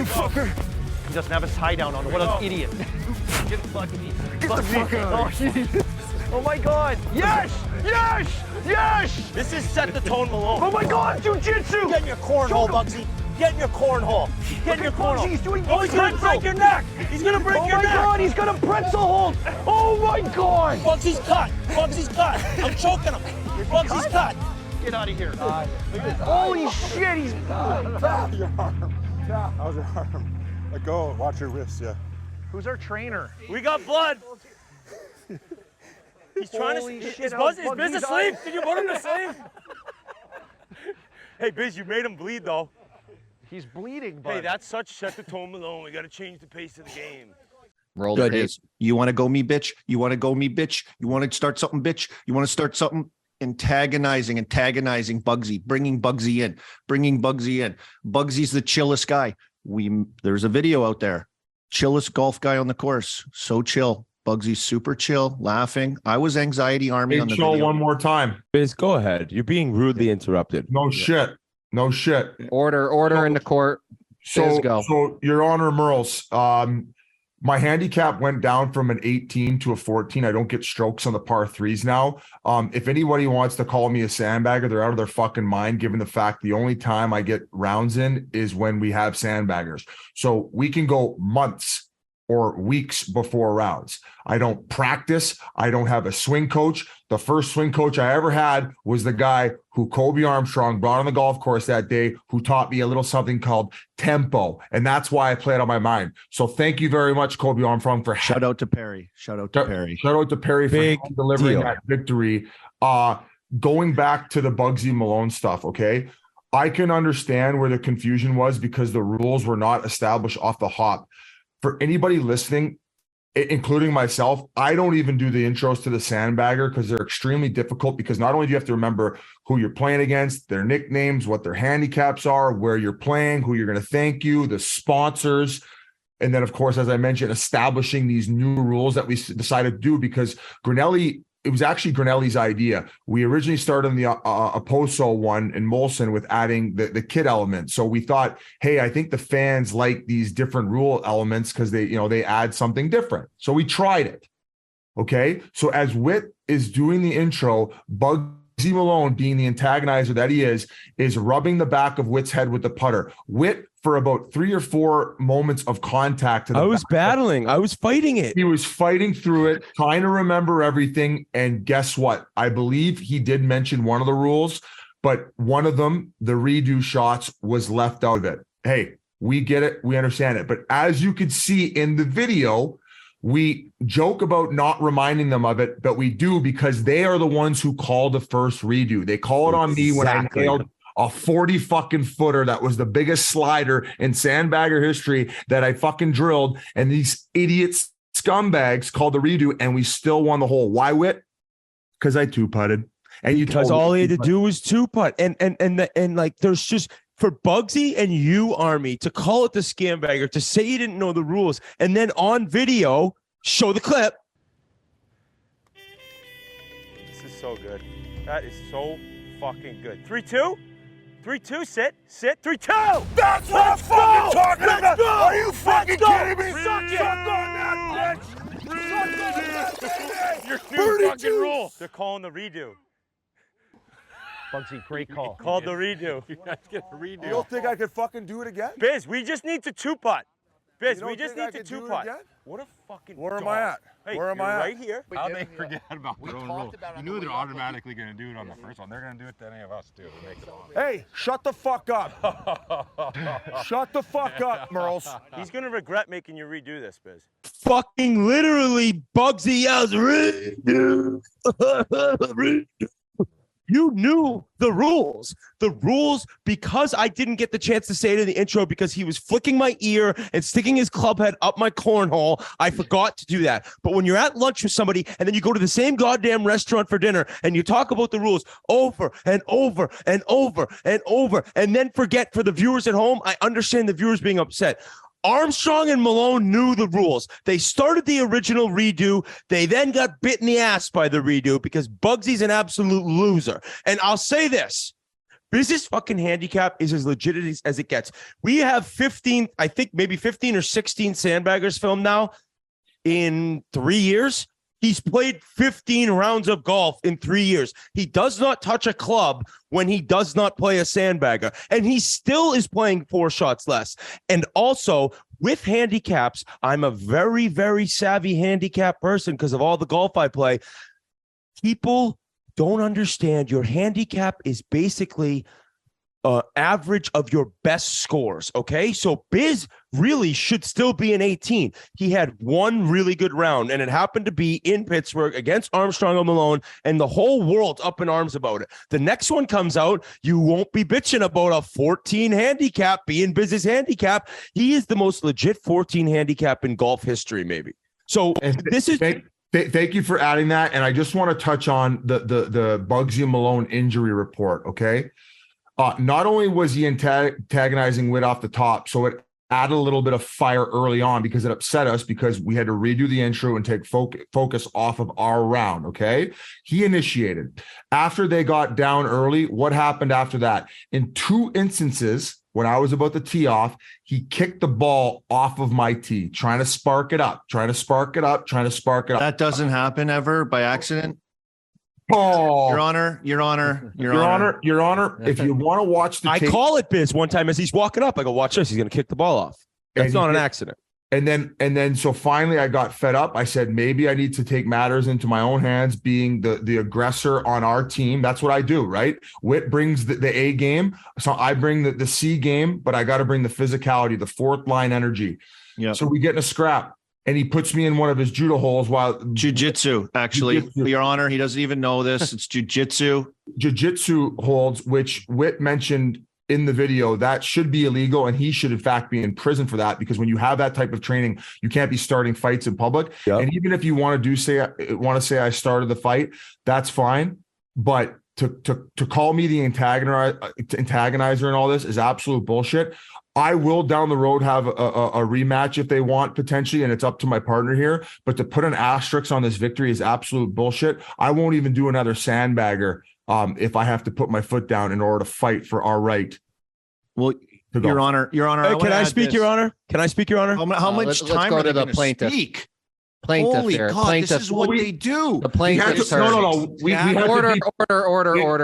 fucker. He doesn't have his tie down on. What an idiot. Get the fuck out. Oh my God. Yes! Yes! Yes! This is set the tone Malone. Oh my God, jiu-jitsu! Get in your cornhole, Bugsy. Get in your cornhole. Get in your cornhole. He's doing he's gonna break your neck. He's gonna break your neck. Oh my God, he's gonna pretzel hold. Oh my God. Bugsy's cut. Bugsy's cut. I'm choking him. Bugsy's cut. Get out of here. Holy shit, he's... Your arm. How's your arm? Let go. Watch your wrist, yeah. Who's our trainer? We got blood. He's trying to... Is Biz asleep? Did you put him to sleep? Hey, Biz, you made him bleed, though. He's bleeding, bud. Hey, that's such set the tone Malone. We got to change the pace of the game. Roll the tape. You want to go me, bitch? You want to go me, bitch? You want to start something, bitch? You want to start something? Antagonizing Bugsy, bringing Bugsy in. Bugsy's the chillest guy. There's a video out there. Chillest golf guy on the course. So chill. Bugsy's super chill, laughing. I was anxiety army on the video. One more time. Biz, go ahead. You're being rudely interrupted. No shit. Order in the court. So, go. So Your Honor, Murls, my handicap went down from an 18 to a 14. I don't get strokes on the par threes now. If anybody wants to call me a sandbagger, they're out of their fucking mind, given the fact the only time I get rounds in is when we have sandbaggers. So we can go months or weeks before rounds. I don't practice. I don't have a swing coach. The first swing coach I ever had was the guy who Colby Armstrong brought on the golf course that day, who taught me a little something called tempo. And that's why I play it on my mind. So thank you very much, Colby Armstrong, for shout out to Perry. Shout out to Perry for delivering that victory. Going back to the Bugsy Malone stuff, okay? I can understand where the confusion was because the rules were not established off the hop. For anybody listening, including myself, I don't even do the intros to the Sandbagger because they're extremely difficult, because not only do you have to remember who you're playing against, their nicknames, what their handicaps are, where you're playing, who you're going to thank you, the sponsors. And then, of course, as I mentioned, establishing these new rules that we decided to do because it was actually Grinelli's idea. We originally started in the Oposo one in Molson with adding the kid element. So we thought, hey, I think the fans like these different rule elements because they add something different. So we tried it. Okay. So as Whit is doing the intro, Bugsy Malone, being the antagonizer that he is rubbing the back of Whit's head with the putter. Whit, for about 3 or 4 moments of contact. I was battling. I was fighting it. He was fighting through it, trying to remember everything. And guess what? I believe he did mention one of the rules, but one of them, the redo shots, was left out of it. Hey, we get it. We understand it. But as you could see in the video, we joke about not reminding them of it, but we do because they are the ones who call the first redo. They call it on me when I nailed a 40 fucking footer that was the biggest slider in Sandbagger history that I fucking drilled. And these idiots, scumbags, called the redo, and we still won the hole. Why, Whit? Because I two-putted. And because all he had to do was two-putt. And like, there's just, for Bugsy and you, Army, to call it the Scambagger, to say you didn't know the rules, and then on video, show the clip. This is so good. That is so fucking good. 3-2? 3-2, sit, 3-2. That's what I'm fucking talking about. Go. Are you fucking kidding me? Suck it. Suck on that, bitch. Suck on that, Your baby. new fucking rule. They're calling the redo. Bugsy, great call. Called the redo. You guys get a redo. You don't think I could fucking do it again? Biz, we just need to two-putt. Biz, You we don't just think need I to could do it two-putt. again? What a fucking Where am dog. I at? Hey, Where am I at? right here. How they forget about their own rule. You knew they're automatically going to do it on the first one. They're going to do it to any of us, too. To make it on. Hey, shut the fuck up. Shut the fuck up, Murls. He's going to regret making you redo this, Biz. Fucking literally, Bugsy yells, redo. Redo. You knew the rules. The rules, because I didn't get the chance to say it in the intro because he was flicking my ear and sticking his club head up my cornhole, I forgot to do that. But when you're at lunch with somebody and then you go to the same goddamn restaurant for dinner and you talk about the rules over and over and over and over and then forget, for the viewers at home, I understand the viewers being upset. Armstrong and Malone knew the rules. They started the original redo. They then got bit in the ass by the redo because Bugsy's an absolute loser. And I'll say this. Biz's fucking handicap is as legit as it gets. We have 15, I think maybe 15 or 16 Sandbaggers filmed now in 3 years. He's played 15 rounds of golf in 3 years. He does not touch a club when he does not play a Sandbagger. And he still is playing 4 shots less. And also, with handicaps, I'm a very, very savvy handicap person because of all the golf I play. People don't understand your handicap is basically average of your best scores, okay? So Biz really should still be an 18. He had one really good round, and it happened to be in Pittsburgh against Armstrong and Malone, and the whole world's up in arms about it. The next one comes out, you won't be bitching about a 14 handicap being Biz's handicap. He is the most legit 14 handicap in golf history, maybe. So this is. Thank you for adding that. And I just want to touch on the Bugsy Malone injury report. Okay. Not only was he antagonizing Whit off the top, so it added a little bit of fire early on because it upset us because we had to redo the intro and take focus off of our round. Okay. He initiated. After they got down early, what happened after that? In 2 instances, when I was about to tee off, he kicked the ball off of my tee, trying to spark it up. That doesn't happen ever by accident. Oh, Your Honor. If you want to watch the tape, I call it Biz one time as he's walking up. I go, watch this. He's going to kick the ball off. That's not an accident. And then, so finally I got fed up. I said, maybe I need to take matters into my own hands, being the aggressor on our team. That's what I do, right? Whit brings the A game. So I bring the C game, but I got to bring the physicality, the fourth line energy. Yeah. So we get in a scrap and he puts me in one of his judo holes while jiu-jitsu, actually, Your Honor, he doesn't even know this. It's jiu-jitsu holds, which Whit mentioned in the video. That should be illegal, and he should in fact be in prison for that, because when you have that type of training, you can't be starting fights in public. Yep. And even if you want to say I started the fight, that's fine. But to call me the antagonizer and all this is absolute bullshit. I will down the road have a rematch if they want, potentially, and it's up to my partner here. But to put an asterisk on this victory is absolute bullshit. I won't even do another Sandbagger if I have to put my foot down in order to fight for our right. Well, Your Honor. Hey, can I speak, Your Honor? How much time are they going to speak? Holy God, this is what they do. The plaintiff. No. We had order.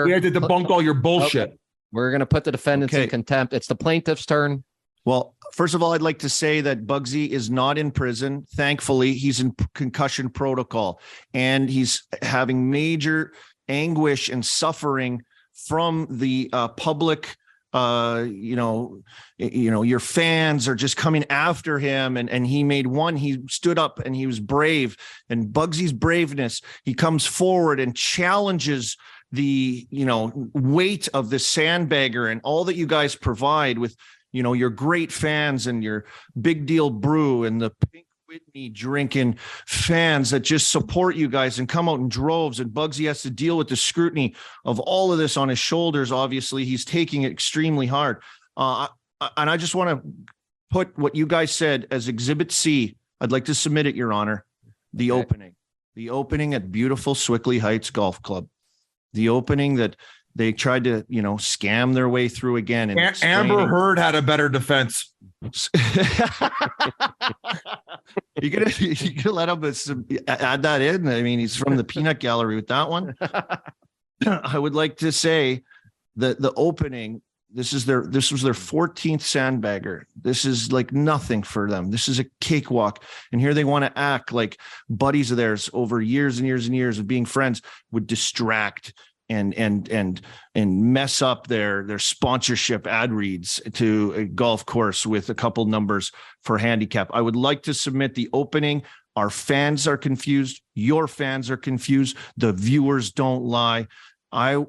We had to debunk all your bullshit. Okay. We're going to put the defendants in contempt. It's the plaintiff's turn. Well, first of all, I'd like to say that Bugsy is not in prison. Thankfully, he's in concussion protocol, and he's having major anguish and suffering from the public. Your fans are just coming after him, and he stood up and he was brave, and Bugsy's braveness, he comes forward and challenges the weight of the Sandbagger and all that you guys provide with your great fans and your Big Deal Brew and the Pink Whitney drinking fans that just support you guys and come out in droves. And Bugsy has to deal with the scrutiny of all of this on his shoulders. Obviously, he's taking it extremely hard. And I just want to put what you guys said as Exhibit C. I'd like to submit it, Your Honor. The opening at beautiful Swickley Heights Golf Club. The opening that they tried to, scam their way through again. And Amber Heard had a better defense. You could let him add that in. I mean, he's from the peanut gallery with that one. I would like to say that the opening, this was their 14th Sandbagger. This is like nothing for them. This is a cakewalk. And here they want to act like buddies of theirs over years and years and years of being friends would distract and mess up their sponsorship ad reads to a golf course with a couple numbers for handicap. I would like to submit the opening. Our fans are confused. Your fans are confused. The viewers don't lie. I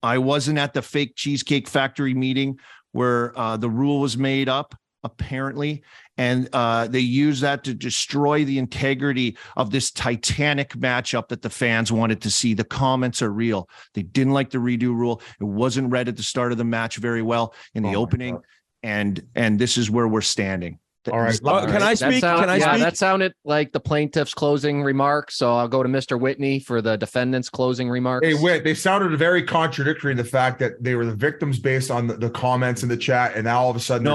wasn't at the fake Cheesecake Factory meeting where the rule was made up, apparently, and they use that to destroy the integrity of this titanic matchup that the fans wanted to see. The comments are real. They didn't like the redo rule. It wasn't read at the start of the match very well in the opening, and this is where we're standing. All right. Can I speak? That sounded like the plaintiff's closing remarks. So I'll go to Mr. Whitney for the defendant's closing remarks. Hey, Whit, they sounded very contradictory in the fact that they were the victims based on the comments in the chat, and now all of a sudden,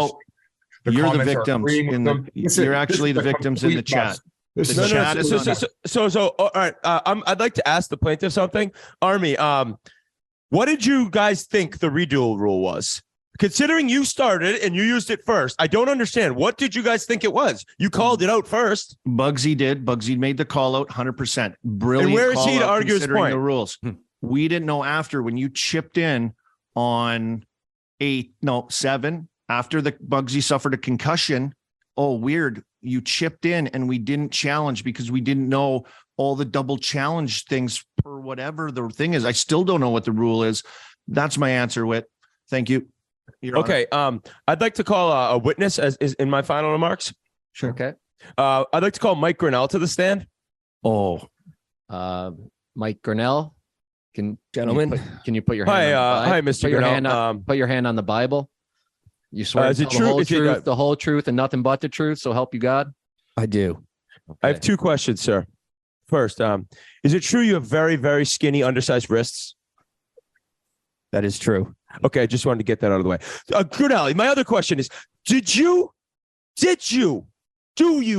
you're the victims. You're actually the victims in the chat. So all right. I'd like to ask the plaintiff something. Army, what did you guys think the redo rule was? Considering you started and you used it first, I don't understand. What did you guys think it was? You called it out first. Bugsy did. Bugsy made the call out 100%. Brilliant. And where is he to argue his point? The rules. We didn't know after when you chipped in on 7 after the Bugsy suffered a concussion. Oh, weird. You chipped in and we didn't challenge because we didn't know all the double challenge things per whatever the thing is. I still don't know what the rule is. That's my answer, Whit. Thank you. Okay. I'd like to call a witness as in my final remarks. Sure. Okay. I'd like to call Mike Grinnell to the stand. Oh, Mike Grinnell. Gentlemen, Can you put your hand? Hi, Mr. Grinnell. Put your hand on the Bible. You swear to tell the whole truth, the whole truth, and nothing but the truth. So help you God. I do. Okay. I have 2 questions, sir. First, is it true you have very, very skinny, undersized wrists? That is true. Okay, I just wanted to get that out of the way. Grinnell, my other question is, do you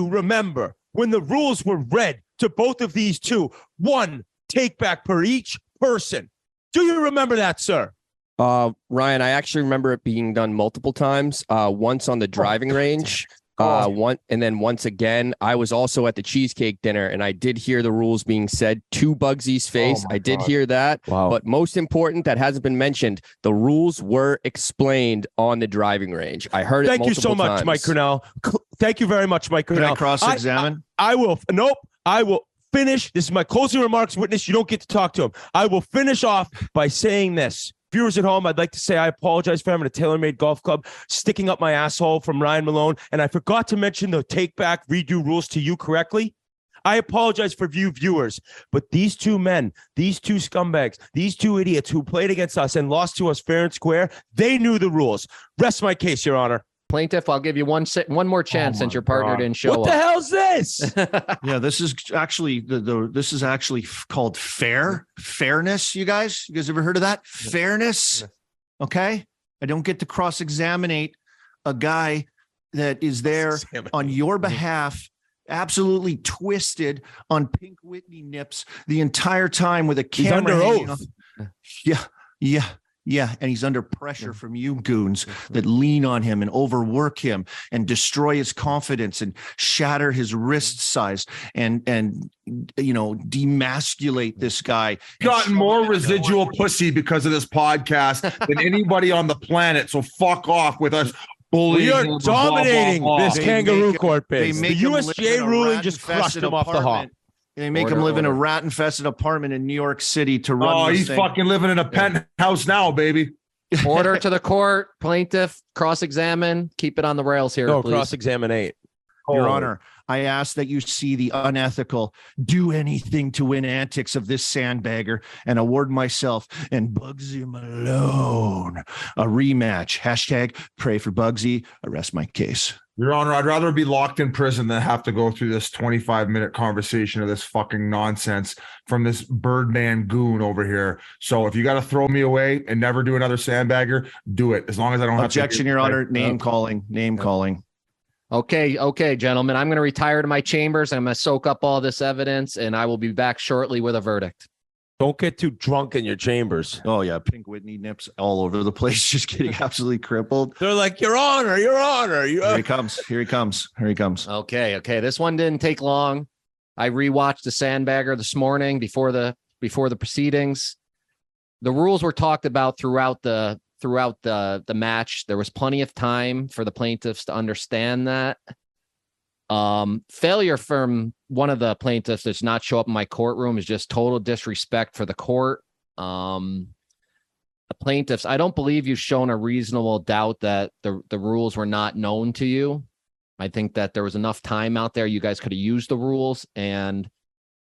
remember when the rules were read to both of these two, 1 take back per each person? Do you remember that, sir? Ryan, I actually remember it being done multiple times. Once on the driving range, and then once again. I was also at the cheesecake dinner, and I did hear the rules being said to Bugsy's face. I did hear that. Wow. But most important, that hasn't been mentioned. The rules were explained on the driving range. I heard it. Thank you so much, times. Mike Grinnell. Thank you very much, Mike Grinnell. Can I cross-examine? I will. Nope. I will finish. This is my closing remarks, witness. You don't get to talk to him. I will finish off by saying this. Viewers at home, I'd like to say I apologize for having a TaylorMade golf club sticking up my asshole from Ryan Malone, and I forgot to mention the take back redo rules to you correctly. I apologize for viewers, but these 2 men, these 2 scumbags, these 2 idiots who played against us and lost to us fair and square, they knew the rules. Rest my case, Your Honor. Plaintiff, I'll give you one more chance since your partner didn't show up. What the hell's this? Yeah, this is actually this is actually called fairness. You guys ever heard of that? Fairness. Okay, I don't get to cross-examine a guy that is there on your behalf, absolutely twisted on Pink Whitney nips the entire time with a camera. He's under oath. Yeah, and he's under pressure from you goons that lean on him and overwork him and destroy his confidence and shatter his wrist size and demasculate this guy. Gotten more residual pussy because of this podcast than anybody on the planet. So fuck off with us bullying. We are dominating this Kangaroo Court base. The USGA ruling just crushed him off the hop. They make him live in a rat-infested apartment in New York City to run. Oh, he's fucking living in a penthouse now, baby. Order to the court, plaintiff, cross-examine, keep it on the rails here. No, please. cross-examinate. Your Honor, I ask that you see the unethical, do anything to win antics of this sandbagger and award myself and Bugsy Malone a rematch. Hashtag pray for Bugsy. Arrest my case. Your Honor, I'd rather be locked in prison than have to go through this 25-minute conversation of this fucking nonsense from this Birdman goon over here. So if you got to throw me away and never do another sandbagger, do it. As long as I don't have to. Objection, Your Honor. Name calling. Okay, gentlemen. I'm going to retire to my chambers. I'm going to soak up all this evidence, and I will be back shortly with a verdict. Don't get too drunk in your chambers. Oh, yeah. Pink Whitney nips all over the place, just getting absolutely crippled. They're like, Your Honor. Here he comes. Okay. This one didn't take long. I rewatched the Sandbagger this morning before the proceedings. The rules were talked about throughout the match. There was plenty of time for the plaintiffs to understand that. Failure from one of the plaintiffs to not show up in my courtroom is just total disrespect for the court. The plaintiffs, I don't believe you've shown a reasonable doubt that the rules were not known to you. I think that there was enough time out there. You guys could have used the rules, and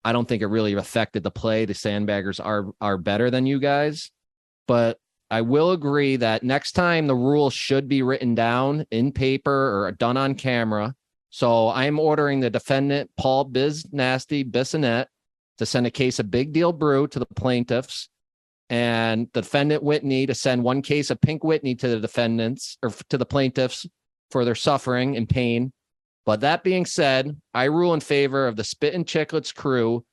I don't think it really affected the play. The Sandbaggers are better than you guys, but I will agree that next time the rules should be written down in paper or done on camera. So I'm ordering the defendant, Paul Bissonnette, to send a case of Big Deal Brew to the plaintiffs, and the defendant Whitney to send 1 case of Pink Whitney to the defendants or to the plaintiffs for their suffering and pain. But that being said, I rule in favor of the Spittin' Chiclets crew,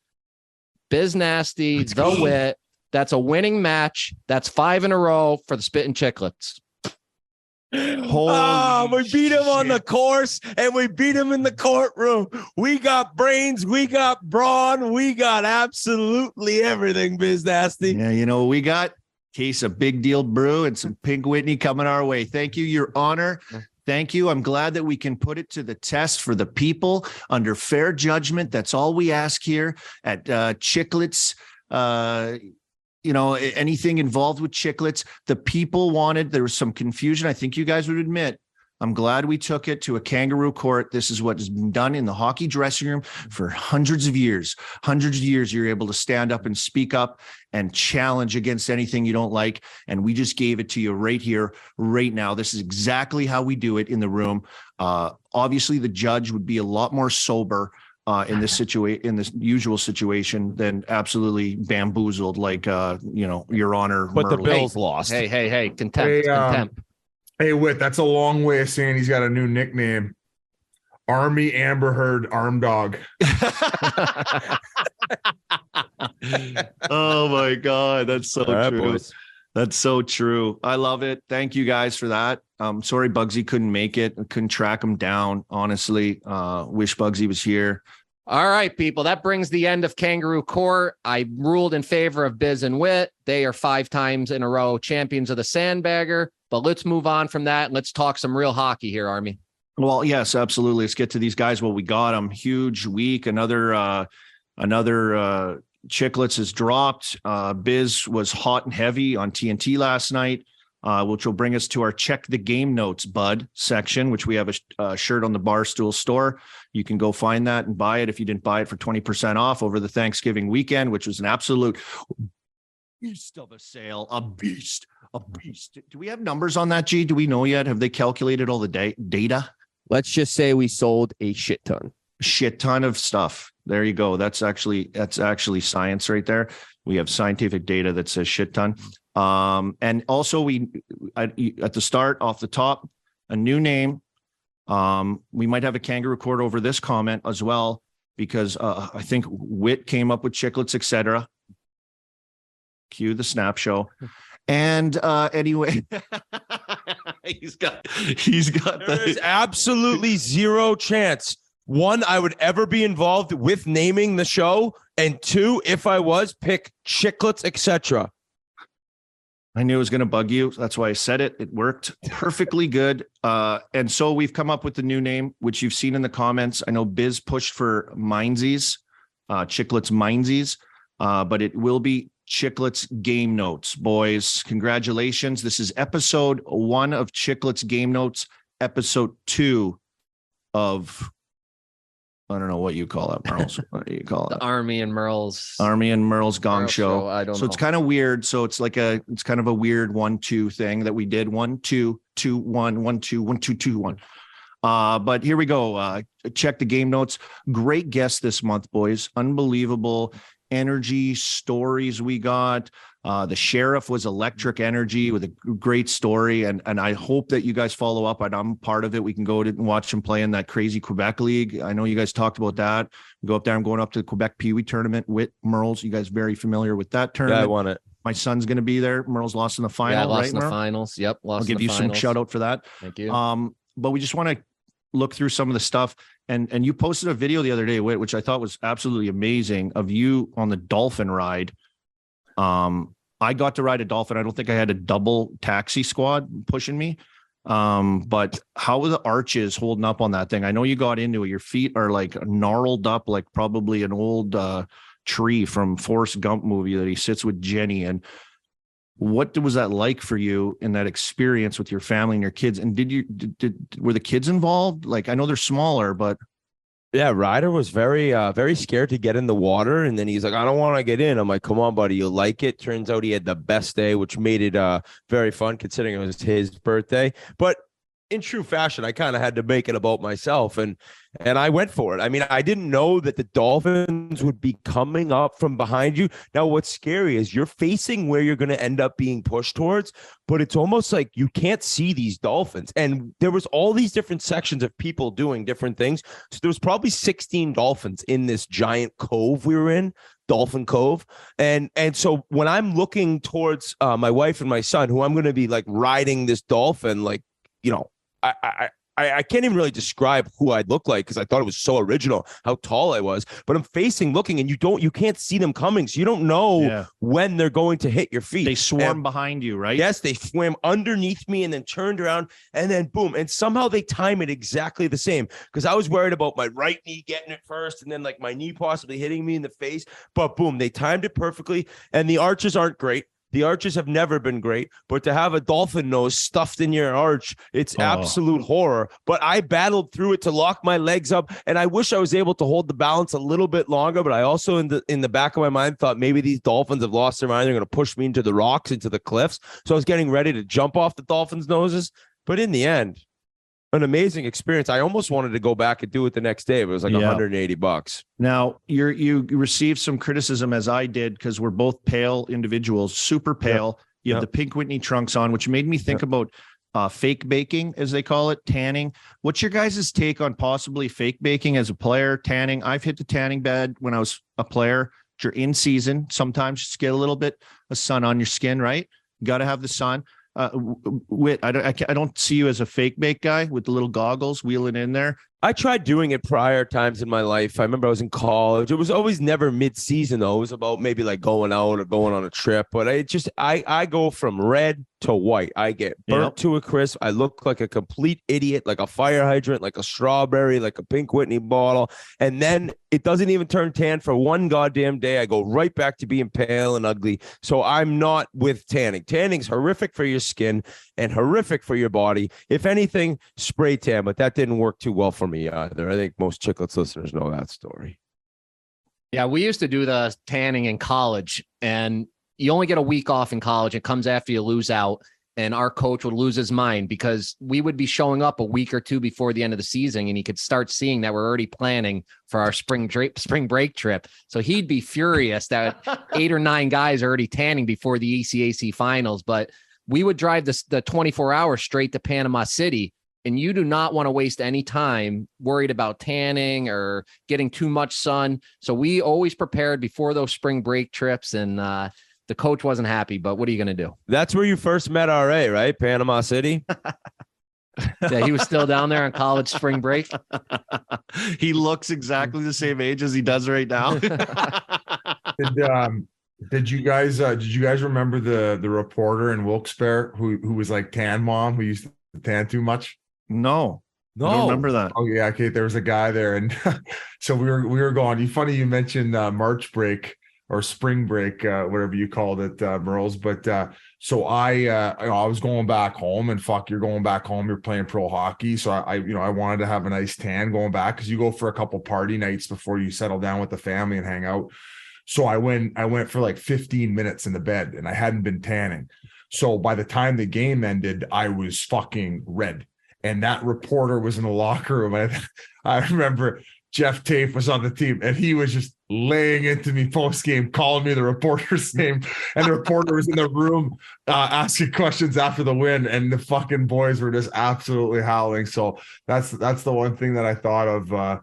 Biz Nasty, The Whit. That's a winning match. That's 5 in a row for the Spittin' Chiclets. We beat him on the course, and we beat him in the courtroom. We got brains, we got brawn, we got absolutely everything, Biz Nasty. Yeah, we got case of Big Deal Brew and some Pink Whitney coming our way. Thank you, Your Honor. Thank you. I'm glad that we can put it to the test for the people under fair judgment. That's all we ask here at Chiclets. Anything involved with Chiclets, the people wanted, there was some confusion. I think you guys would admit I'm glad we took it to a kangaroo court. This is what has been done in the hockey dressing room for hundreds of years. Hundreds of years, you're able to stand up and speak up and challenge against anything you don't like. And we just gave it to you right here, right now. This is exactly how we do it in the room. Obviously, the judge would be a lot more sober in this usual situation than absolutely bamboozled, like Your Honor. But the Murley. Bills lost. Hey, contempt. Contempt. Hey, Whit, that's a long way of saying he's got a new nickname. Army Amber Heard Arm Dog. Oh my God, that's so true. Boys. That's so true. I love it. Thank you guys for that. Sorry Bugsy couldn't make it. I couldn't track him down, honestly. Wish Bugsy was here. All right, people, that brings the end of Kangaroo Court. I ruled in favor of Biz and Whit. They are 5 times in a row champions of the Sandbagger. But let's move on from that. Let's talk some real hockey here, Army. Well, yes, absolutely. Let's get to these guys. Well, we got them. Huge week. Another Chiclets has dropped. Biz was hot and heavy on TNT last night, which will bring us to our Check the Game Notes, Bud section, which we have a shirt on the Barstool store. You can go find that and buy it if you didn't buy it for 20% off over the Thanksgiving weekend, which was an absolute beast of a sale. A beast. Do we have numbers on that, G? Do we know yet? Have they calculated all the data? Let's just say we sold a shit ton. Shit ton of stuff. There you go. That's actually science right there. We have scientific data that says shit ton. And also at the start, off the top, a new name. We might have a kangaroo court over this comment as well, because I think Whit came up with Chiclets, etc. Cue the snap show. And anyway, he's got There is absolutely zero chance. 1, I would ever be involved with naming the show, and 2, if I was, pick Chiclets, etc. I knew it was going to bug you. That's why I said it. It worked perfectly good. And so we've come up with the new name, which you've seen in the comments. I know Biz pushed for Mindsies, Chiclets Mindsies, but it will be Chiclets Game Notes, boys. Congratulations. This is episode 1 of Chiclets Game Notes, episode 2 of, I don't know what you call it, Murls. What do you call it? The Army and Murls Gong Show. I don't know. So it's kind of weird. So it's it's kind of a weird 1-2 thing that we did. 1 2 2 1 1 2 1 2 2 1. But here we go. Check the game notes. Great guest this month, boys. Unbelievable energy stories we got. The sheriff was electric energy with a great story, and I hope that you guys follow up. And I'm part of it. We can go and watch him play in that crazy Quebec league. I know you guys talked about that. Go up there. I'm going up to the Quebec Pee Wee tournament with Murls. You guys very familiar with that tournament? Yeah, I won it. My son's going to be there. Murls lost in the final. Yeah, lost in the Murl? finals. Yep, lost. I'll give you some shout out for that. Thank you. But we just want to look through some of the stuff. And you posted a video the other day, which I thought was absolutely amazing, of you on the Dolphin ride. I got to ride a Dolphin. I don't think I had a double taxi squad pushing me. But how are the arches holding up on that thing? I know you got into it. Your feet are like gnarled up, like probably an old tree from Forrest Gump movie that he sits with Jenny. And what was that like for you in that experience with your family and your kids? And were the kids involved? Like, I know they're smaller, but yeah, Ryder was very scared to get in the water, and then he's like, I don't want to get in. I'm like, come on, buddy, you'll like it. Turns out he had the best day, which made it very fun considering it was his birthday. But in true fashion, I kind of had to make it about myself, and I went for it. I mean, I didn't know that the Dolphins would be coming up from behind you. Now, what's scary is you're facing where you're going to end up being pushed towards, but it's almost like you can't see these Dolphins. And there was all these different sections of people doing different things. So there was probably 16 Dolphins in this giant cove we were in, Dolphin Cove. And so when I'm looking towards my wife and my son, who I'm going to be like riding this Dolphin, like, you know, I can't even really describe who I'd look like because I thought it was so original how tall I was. But I'm looking, and you can't see them coming, so you don't know when they're going to hit your feet. They swarm behind you, right? Yes, they swam underneath me and then turned around, and then boom, and somehow they time it exactly the same. Because I was worried about my right knee getting it first, and then like my knee possibly hitting me in the face. But boom, they timed it perfectly, and the arches aren't great. The arches have never been great, but to have a dolphin nose stuffed in your arch, it's absolute horror. But I battled through it to lock my legs up, and I wish I was able to hold the balance a little bit longer. But I also, in the back of my mind, thought maybe these dolphins have lost their mind. They're going to push me into the rocks, into the cliffs. So I was getting ready to jump off the dolphins' noses. But in the end, an amazing experience. I almost wanted to go back and do it the next day, but it was like $180. Now you received some criticism, as I did, because we're both pale individuals, super pale. You have the pink Whitney trunks on, which made me think about fake baking, as they call it, tanning. What's your guys' take on possibly fake baking as a player, tanning? I've hit the tanning bed when I was a player. You're in season. Sometimes just get a little bit of sun on your skin, right? You got to have the sun. Whit, I don't see you as a fake bake guy with the little goggles wheeling in there. I tried doing it prior times in my life. I remember I was in college. It was always never mid-season, though. It was about maybe like going out or going on a trip. But I go from red to white. I get burnt to a crisp. I look like a complete idiot, like a fire hydrant, like a strawberry, like a pink Whitney bottle. And then it doesn't even turn tan for one goddamn day. I go right back to being pale and ugly. So I'm not with tanning. Tanning's horrific for your skin and horrific for your body. If anything, spray tan, but that didn't work too well for me either. I think most Chiclets listeners know that story. Yeah, we used to do the tanning in college, and you only get a week off in college. It comes after you lose out, and our coach would lose his mind because we would be showing up a week or two before the end of the season, and he could start seeing that we're already planning for our spring break trip. So he'd be furious that 8 or 9 guys are already tanning before the ECAC finals. But we would drive the 24 hours straight to Panama City. And you do not want to waste any time worried about tanning or getting too much sun. So we always prepared before those spring break trips, and the coach wasn't happy, but what are you going to do? That's where you first met RA, right? Panama City. Yeah, he was still down there on college spring break. He looks exactly the same age as he does right now. Did you guys remember the reporter in Wilkes-Barre who was like tan mom, who used to tan too much? No, I don't remember that. Oh yeah, okay. There was a guy there, and so we were going. Funny you mentioned March break or spring break, whatever you called it, Murls. But so I was going back home, and you're going back home. You're playing pro hockey, so I wanted to have a nice tan going back because you go for a couple party nights before you settle down with the family and hang out. So I went for like 15 minutes in the bed, and I hadn't been tanning. So by the time the game ended, I was fucking red. And that reporter was in the locker room. I remember Jeff Tafe was on the team, and he was just laying into me post game, calling me the reporter's name. And the reporter was in the room asking questions after the win, and the fucking boys were just absolutely howling. So that's the one thing that I thought of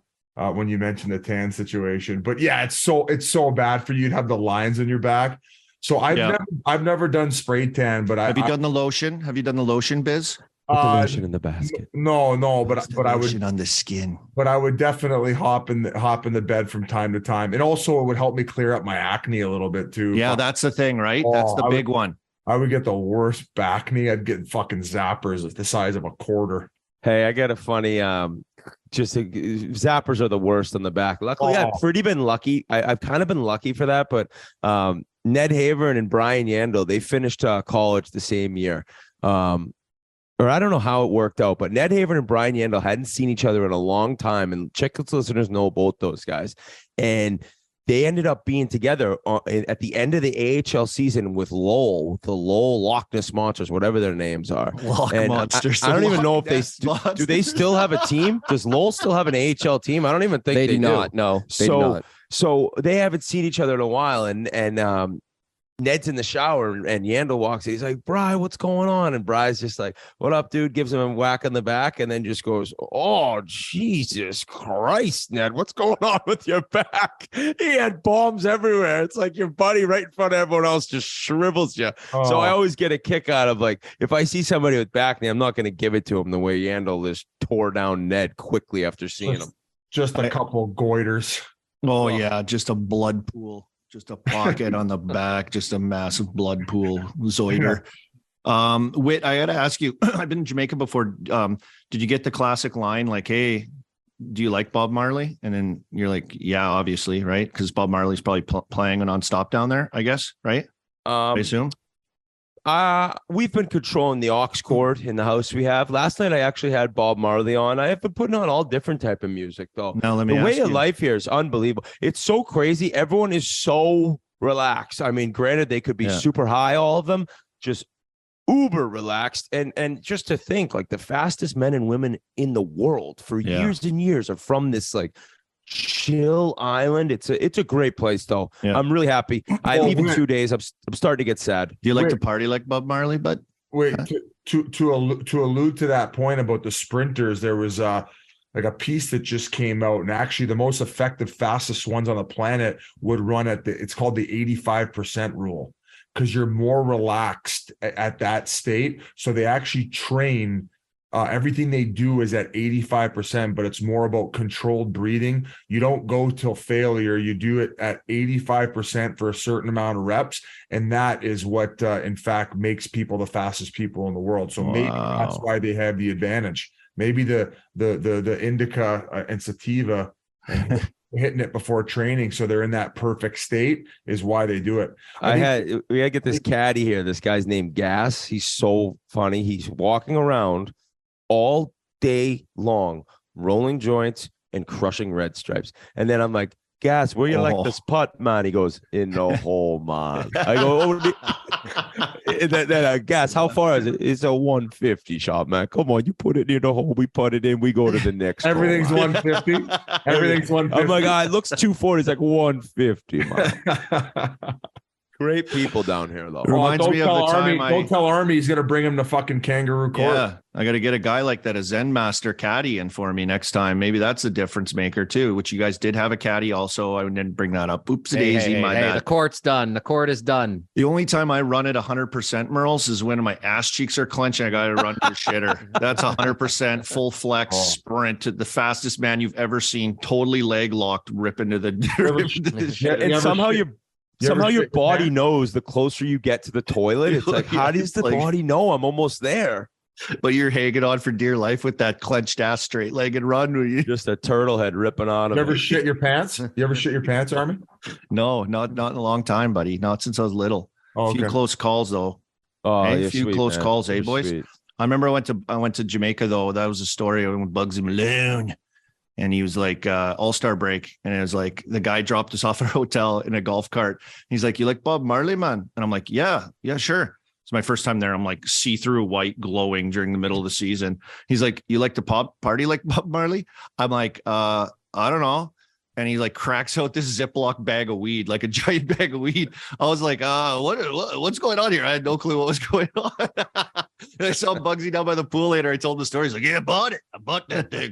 when you mentioned the tan situation. But yeah, it's so bad for you to have the lines on your back. So I've never done spray tan, but have you done the lotion? Have you done the lotion, Biz? Put the lotion in the basket. No, but I would on the skin. But I would definitely hop in the bed from time to time, and also it would help me clear up my acne a little bit too. Yeah, that's the thing, right? That's the big one. I would get the worst back knee. I'd get fucking zappers the size of a quarter. Hey, I got a funny. Zappers are the worst on the back. Luckily, I've pretty been lucky. I've kind of been lucky for that, but Ned Havern and Brian Yandel, they finished college the same year. Or I don't know how it worked out, but Ned Havern and Brian Yandel hadn't seen each other in a long time. And Chiclets listeners know both those guys. And they ended up being together at the end of the AHL season with Lowell, the Lowell Loch Ness Monsters, whatever their names are. Monsters. I don't even know if do they still have a team? Does Lowell still have an AHL team? I don't even think they do not. No, they do not. So they haven't seen each other in a while. And Ned's in the shower, and Yandel walks in. He's like, Bri, what's going on? And Bri's just like, what up, dude? Gives him a whack on the back, and then just goes, oh, Jesus Christ, Ned, what's going on with your back? He had bombs everywhere. It's like your buddy right in front of everyone else just shrivels you. Oh. So I always get a kick out of, like, if I see somebody with back knee, I'm not going to give it to him the way Yandel just tore down Ned quickly after seeing him. Just a couple goiters. Oh, yeah, just a blood pool. Just a pocket on the back, just a massive blood pool, zoider. Whit, I got to ask you, I've been in Jamaica before. Did you get the classic line like, hey, do you like Bob Marley? And then you're like, yeah, obviously, right? Because Bob Marley's probably playing nonstop down there, I guess, right? I assume. We've been controlling the aux cord in the house we have. Last night I actually had Bob Marley on. I have been putting on all different type of music though. Now let me the way ask of you. life here is unbelievable. It's so crazy. Everyone is so relaxed. I mean, granted, they could be super high, all of them, just uber relaxed. And just to think, like, the fastest men and women in the world for years and years are from this like chill island. It's a great place though. I'm really happy. I leave in 2 days. I'm starting to get sad. Do you like to party like Bob Marley? But wait, to allude to that point about the sprinters, there was like a piece that just came out, and actually the most effective, fastest ones on the planet would run at it's called the 85% rule, because you're more relaxed at that state. So they actually train. Everything they do is at 85%, but it's more about controlled breathing. You don't go till failure. You do it at 85% for a certain amount of reps. And that is what, in fact, makes people the fastest people in the world. So maybe that's why they have the advantage. Maybe the indica and sativa and hitting it before training, so they're in that perfect state, is why they do it. We had to get this caddy here. This guy's named Gas. He's so funny. He's walking around all day long, rolling joints and crushing red stripes. And then I'm like, Gas, where you like this putt, man? He goes, in the hole, man. I go, Gas, how far is it? It's a 150 shot, man. Come on, you put it in the hole, we put it in, we go to the next. Everything's hole, 150. Everything's 150. I'm like, it looks 240. It's like 150, man. Great people down here, though. Reminds me of the time don't tell Army he's gonna bring him to fucking Kangaroo Court. Yeah, I got to get a guy like that, a Zen Master caddy, in for me next time. Maybe that's a difference maker too. Which you guys did have a caddy, also. I didn't bring that up. Oops, daisy, my bad. The court's done. The court is done. The only time I run it 100%, Murls, is when my ass cheeks are clenching. I got to run to the shitter. That's 100% full flex sprint to the fastest man you've ever seen. Totally leg locked, rip into the. And somehow your body knows the closer you get to the toilet. It's like, how does the body know I'm almost there? But you're hanging on for dear life with that clenched ass, straight legged run. Where you just a turtle head ripping on him. You ever shit your pants? You ever shit your pants, Army? No, not in a long time, buddy. Not since I was little. A few close calls though. A few close calls, boys? Sweet. I remember I went to Jamaica though. That was a story with Bugsy Malone. And he was like, all-star break. And it was like, the guy dropped us off at a hotel in a golf cart. He's like, you like Bob Marley, man? And I'm like, yeah, sure. It's my first time there. I'm like see-through white glowing during the middle of the season. He's like, you like to party like Bob Marley? I'm like, I don't know. And he like cracks out this Ziploc bag of weed, like a giant bag of weed. I was like, what's going on here? I had no clue what was going on. I saw Bugsy down by the pool later. I told him the story. He's like, yeah, I bought it. I bought that thing.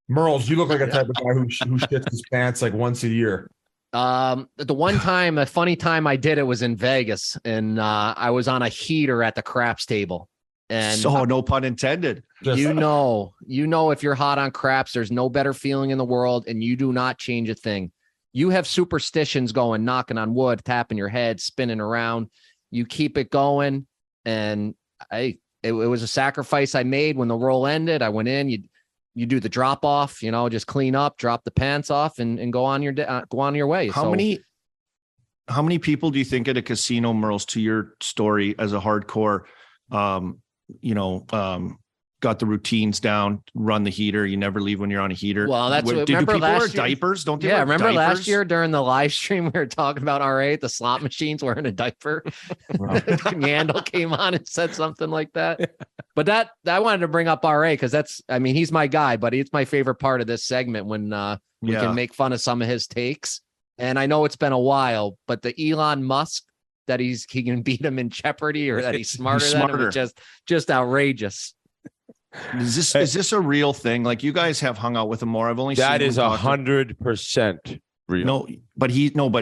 Murls, you look like a type of guy who shits his pants like once a year. The one time, a funny time I did it was in Vegas, and I was on a heater at the craps table. And so no pun intended. You know, if you're hot on craps, there's no better feeling in the world, and you do not change a thing. You have superstitions going, knocking on wood, tapping your head, spinning around. You keep it going, and it was a sacrifice I made when the roll ended. I went in. You do the drop off, just clean up, drop the pants off, and go on your way. How many people do you think at a casino, Murls, to your story as a hardcore, got the routines down, run the heater, you never leave when you're on a heater? Well, that's what people wear diapers? Don't they? Yeah, remember diapers? Last year during the live stream we were talking about RA, the slot machines wearing a diaper. Yandel came on and said something like that. But I wanted to bring up RA because he's my guy, but it's my favorite part of this segment when we can make fun of some of his takes. And I know it's been a while, but the Elon Musk that he can beat him in Jeopardy, or that he's smarter than him, just outrageous. Is this a real thing? Like, you guys have hung out with him more. I've only that seen is 100% real. No, but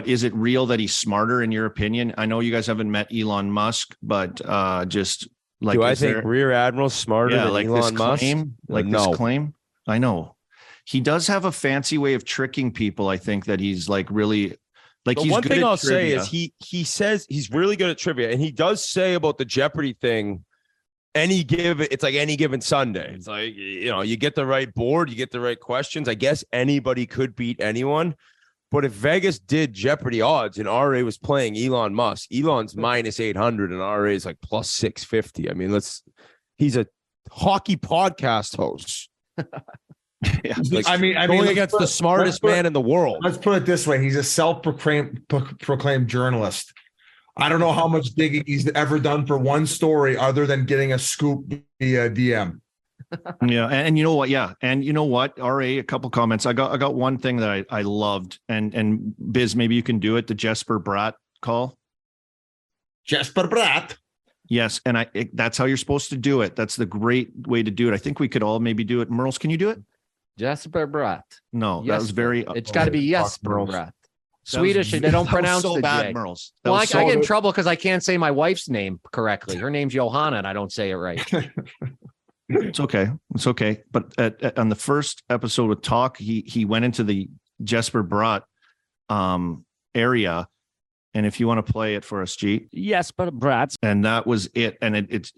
is it real that he's smarter in your opinion? I know you guys haven't met Elon Musk, but just like, do I think Rear Admiral's smarter than like Elon Musk? This claim? I know he does have a fancy way of tricking people. I think that he's like really like. But he's one good thing at I'll trivia. say is he says he's really good at trivia, and he does say about the Jeopardy thing. It's like any given Sunday. It's like, you get the right board, you get the right questions. I guess anybody could beat anyone. But if Vegas did Jeopardy odds and RA was playing Elon Musk, Elon's minus 800 and RA is like plus 650. I mean, he's a hockey podcast host. Yeah. Like, I mean, going against the smartest man in the world. Let's put it this way. He's a self-proclaimed journalist. I don't know how much digging he's ever done for one story other than getting a scoop via DM. Yeah. And you know what? Yeah. And you know what? RA, a couple comments. I got one thing that I loved, and Biz, maybe you can do it. The Jesper Bratt call. Jesper Bratt. Yes. And that's how you're supposed to do it. That's the great way to do it. I think we could all maybe do it. Murls, can you do it? Jesper Bratt. No, that was very. It's got to be Jesper Bratt. Swedish, they don't pronounce so the bad, J. Murls. Well, I get in trouble because I can't say my wife's name correctly. Her name's Johanna, and I don't say it right. It's okay. It's okay. But on the first episode with Talk, he went into the Jesper Bratt area. And if you want to play it for us, G. Jesper Bratt. And that was it. And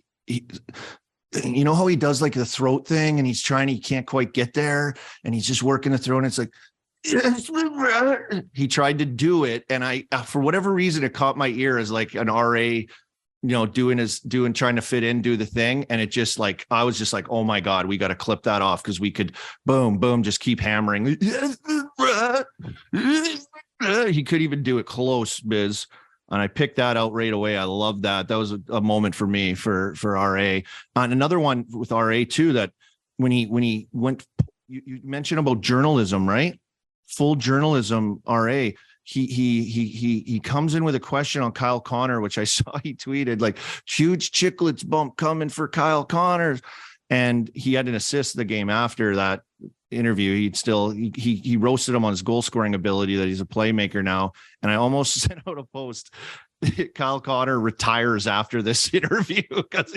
you know how he does like the throat thing and he can't quite get there and he's just working the throat and it's like, he tried to do it. And I, for whatever reason, it caught my ear as like an RA, trying to fit in, do the thing. And it just like, I was just like, oh my God, we got to clip that off. Cause we could boom, just keep hammering. He could even do it close, Biz. And I picked that out right away. I love that. That was a moment for me for RA. And another one with RA too, that when he went, you mentioned about journalism, right? Full journalism, RA. He comes in with a question on Kyle Connor, which I saw he tweeted like huge Chiclets bump coming for Kyle Connors. And he had an assist the game after that interview. He roasted him on his goal scoring ability, that he's a playmaker now. And I almost sent out a post. Kyle Connor retires after this interview because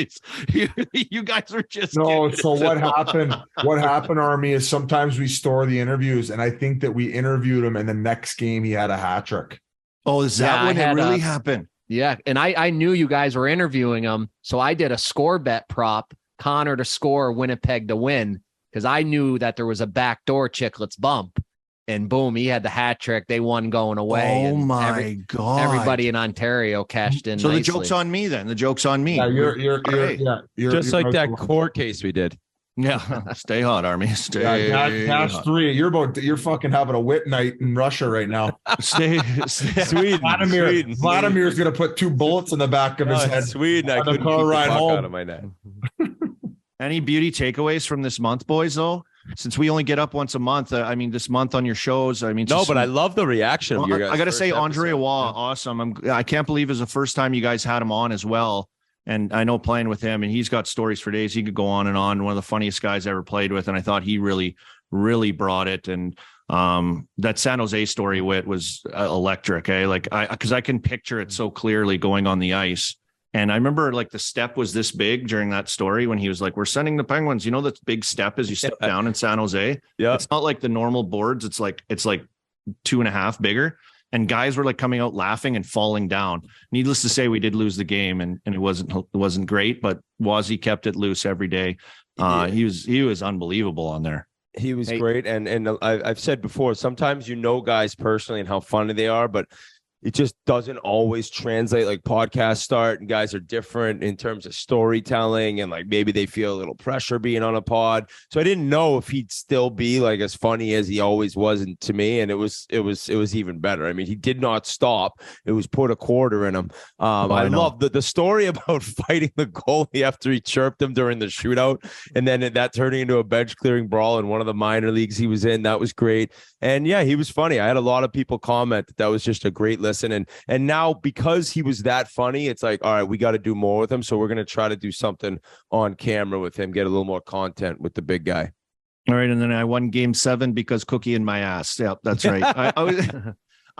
you guys are just no. So what happened? What happened, Army, is sometimes we store the interviews, and I think that we interviewed him, and the next game he had a hat trick. Oh, is that when it really happened? Yeah, and I knew you guys were interviewing him, so I did a score bet prop: Connor to score, Winnipeg to win, because I knew that there was a backdoor Chiclets bump. And boom, he had the hat trick. They won going away. Oh my God. Everybody in Ontario cashed in. So nicely. The joke's on me then. The joke's on me. Yeah, you're just like that court case we did. Yeah. Stay hot, Army. Stay cash hot. 3. You're fucking having a wit night in Russia right now. Stay Sweden. Vladimir's gonna put 2 bullets in the back of his head. Sweden. I couldn't keep the fuck out of my neck. Any beauty takeaways from this month, boys, though? Since we only get up once a month, this month on your shows, but I love the reaction of your guys. I got to say, Andre Waugh, awesome. I can't believe it's the first time you guys had him on as well. And I know playing with him, and he's got stories for days. He could go on and on. One of the funniest guys I ever played with. And I thought he really, really brought it. And that San Jose story, Whit, was electric. Because I can picture it so clearly going on the ice. And I remember like the step was this big during that story when he was like, we're sending the Penguins. You know, the big step as you step down in San Jose. Yeah. It's not like the normal boards. It's like 2.5 bigger. And guys were like coming out laughing and falling down. Needless to say, we did lose the game and it wasn't great, but Wazzy kept it loose every day. He was unbelievable on there. He was great. And I've said before, sometimes guys personally and how funny they are, but it just doesn't always translate. Like podcasts start and guys are different in terms of storytelling and like maybe they feel a little pressure being on a pod. So I didn't know if he'd still be like as funny as he always was to me. And it was even better. I mean, he did not stop. It was put a quarter in him. I love the story about fighting the goalie after he chirped him during the shootout. And then that turning into a bench clearing brawl in one of the minor leagues he was in. That was great. And yeah, he was funny. I had a lot of people comment that was just a great listen. And now because he was that funny, it's like, all right, we got to do more with him. So we're going to try to do something on camera with him, get a little more content with the big guy. All right. And then I won game 7 because Cookie in my ass. Yeah, that's right.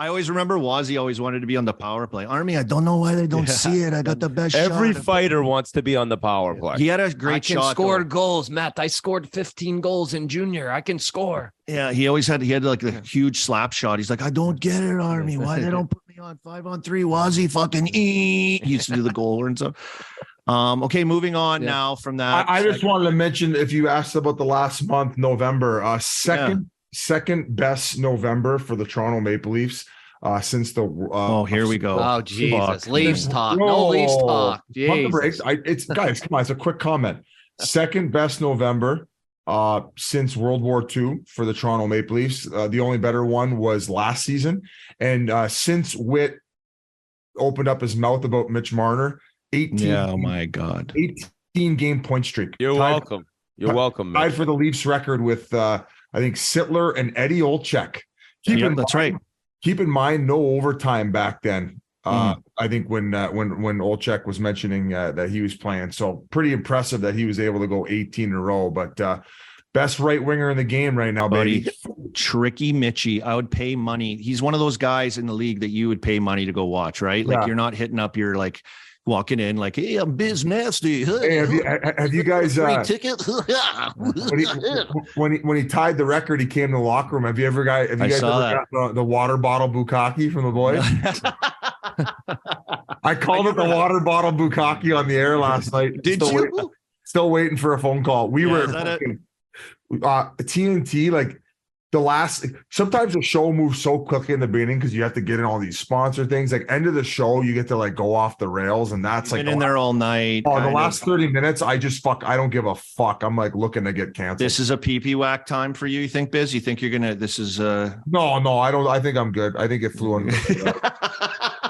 I always remember Wazzy always wanted to be on the power play. Army, I don't know why they don't see it. I got the best Every shot. fighter wants to be on the power play. He had a great shot. I can score goals, Matt. I scored 15 goals in junior. I can score. Yeah, he had like a huge slap shot. He's like, I don't get it, Army. Why they don't put me on 5-on-3? Wazzy fucking He used to do the goal and stuff. Okay, moving on now from that. I just wanted to mention, if you asked about the last month, November, second second best November for the Toronto Maple Leafs since the. Here we go. Oh Jesus, Fuck. Leafs talk. No Leafs talk. Jesus. It's guys, come on. It's a quick comment. Second best November since World War II for the Toronto Maple Leafs. The only better one was last season, and since Whit opened up his mouth about Mitch Marner, 18. Yeah, oh my God. 18 game point streak. You're welcome. You're welcome. Tied for the Leafs record with I think Sittler and Eddie Olczyk. That's right. Keep in mind, no overtime back then. I think when Olczyk was mentioning that he was playing, so pretty impressive that he was able to go 18 in a row. But best right winger in the game right now, baby. Tricky Mitchie. I would pay money. He's one of those guys in the league that you would pay money to go watch, right? Like you're not hitting up your like walking in like, hey, I'm Biz Nasty. Hey, have you guys free ticket? when he tied the record, he came to the locker room. Have you guys ever got the water bottle bukkake from the boys? I called it the water bottle bukkake on the air last night. Did you? Still waiting for a phone call. We were TNT, like sometimes the show moves so quickly in the beginning because you have to get in all these sponsor things. Like end of the show, you get to like go off the rails, and that's like in there all night. Oh, the last 30 minutes, I don't give a fuck. I'm like looking to get canceled. This is a pee whack time for you think, Biz? You think you're gonna No, I don't. I think I'm good. I think it flew on.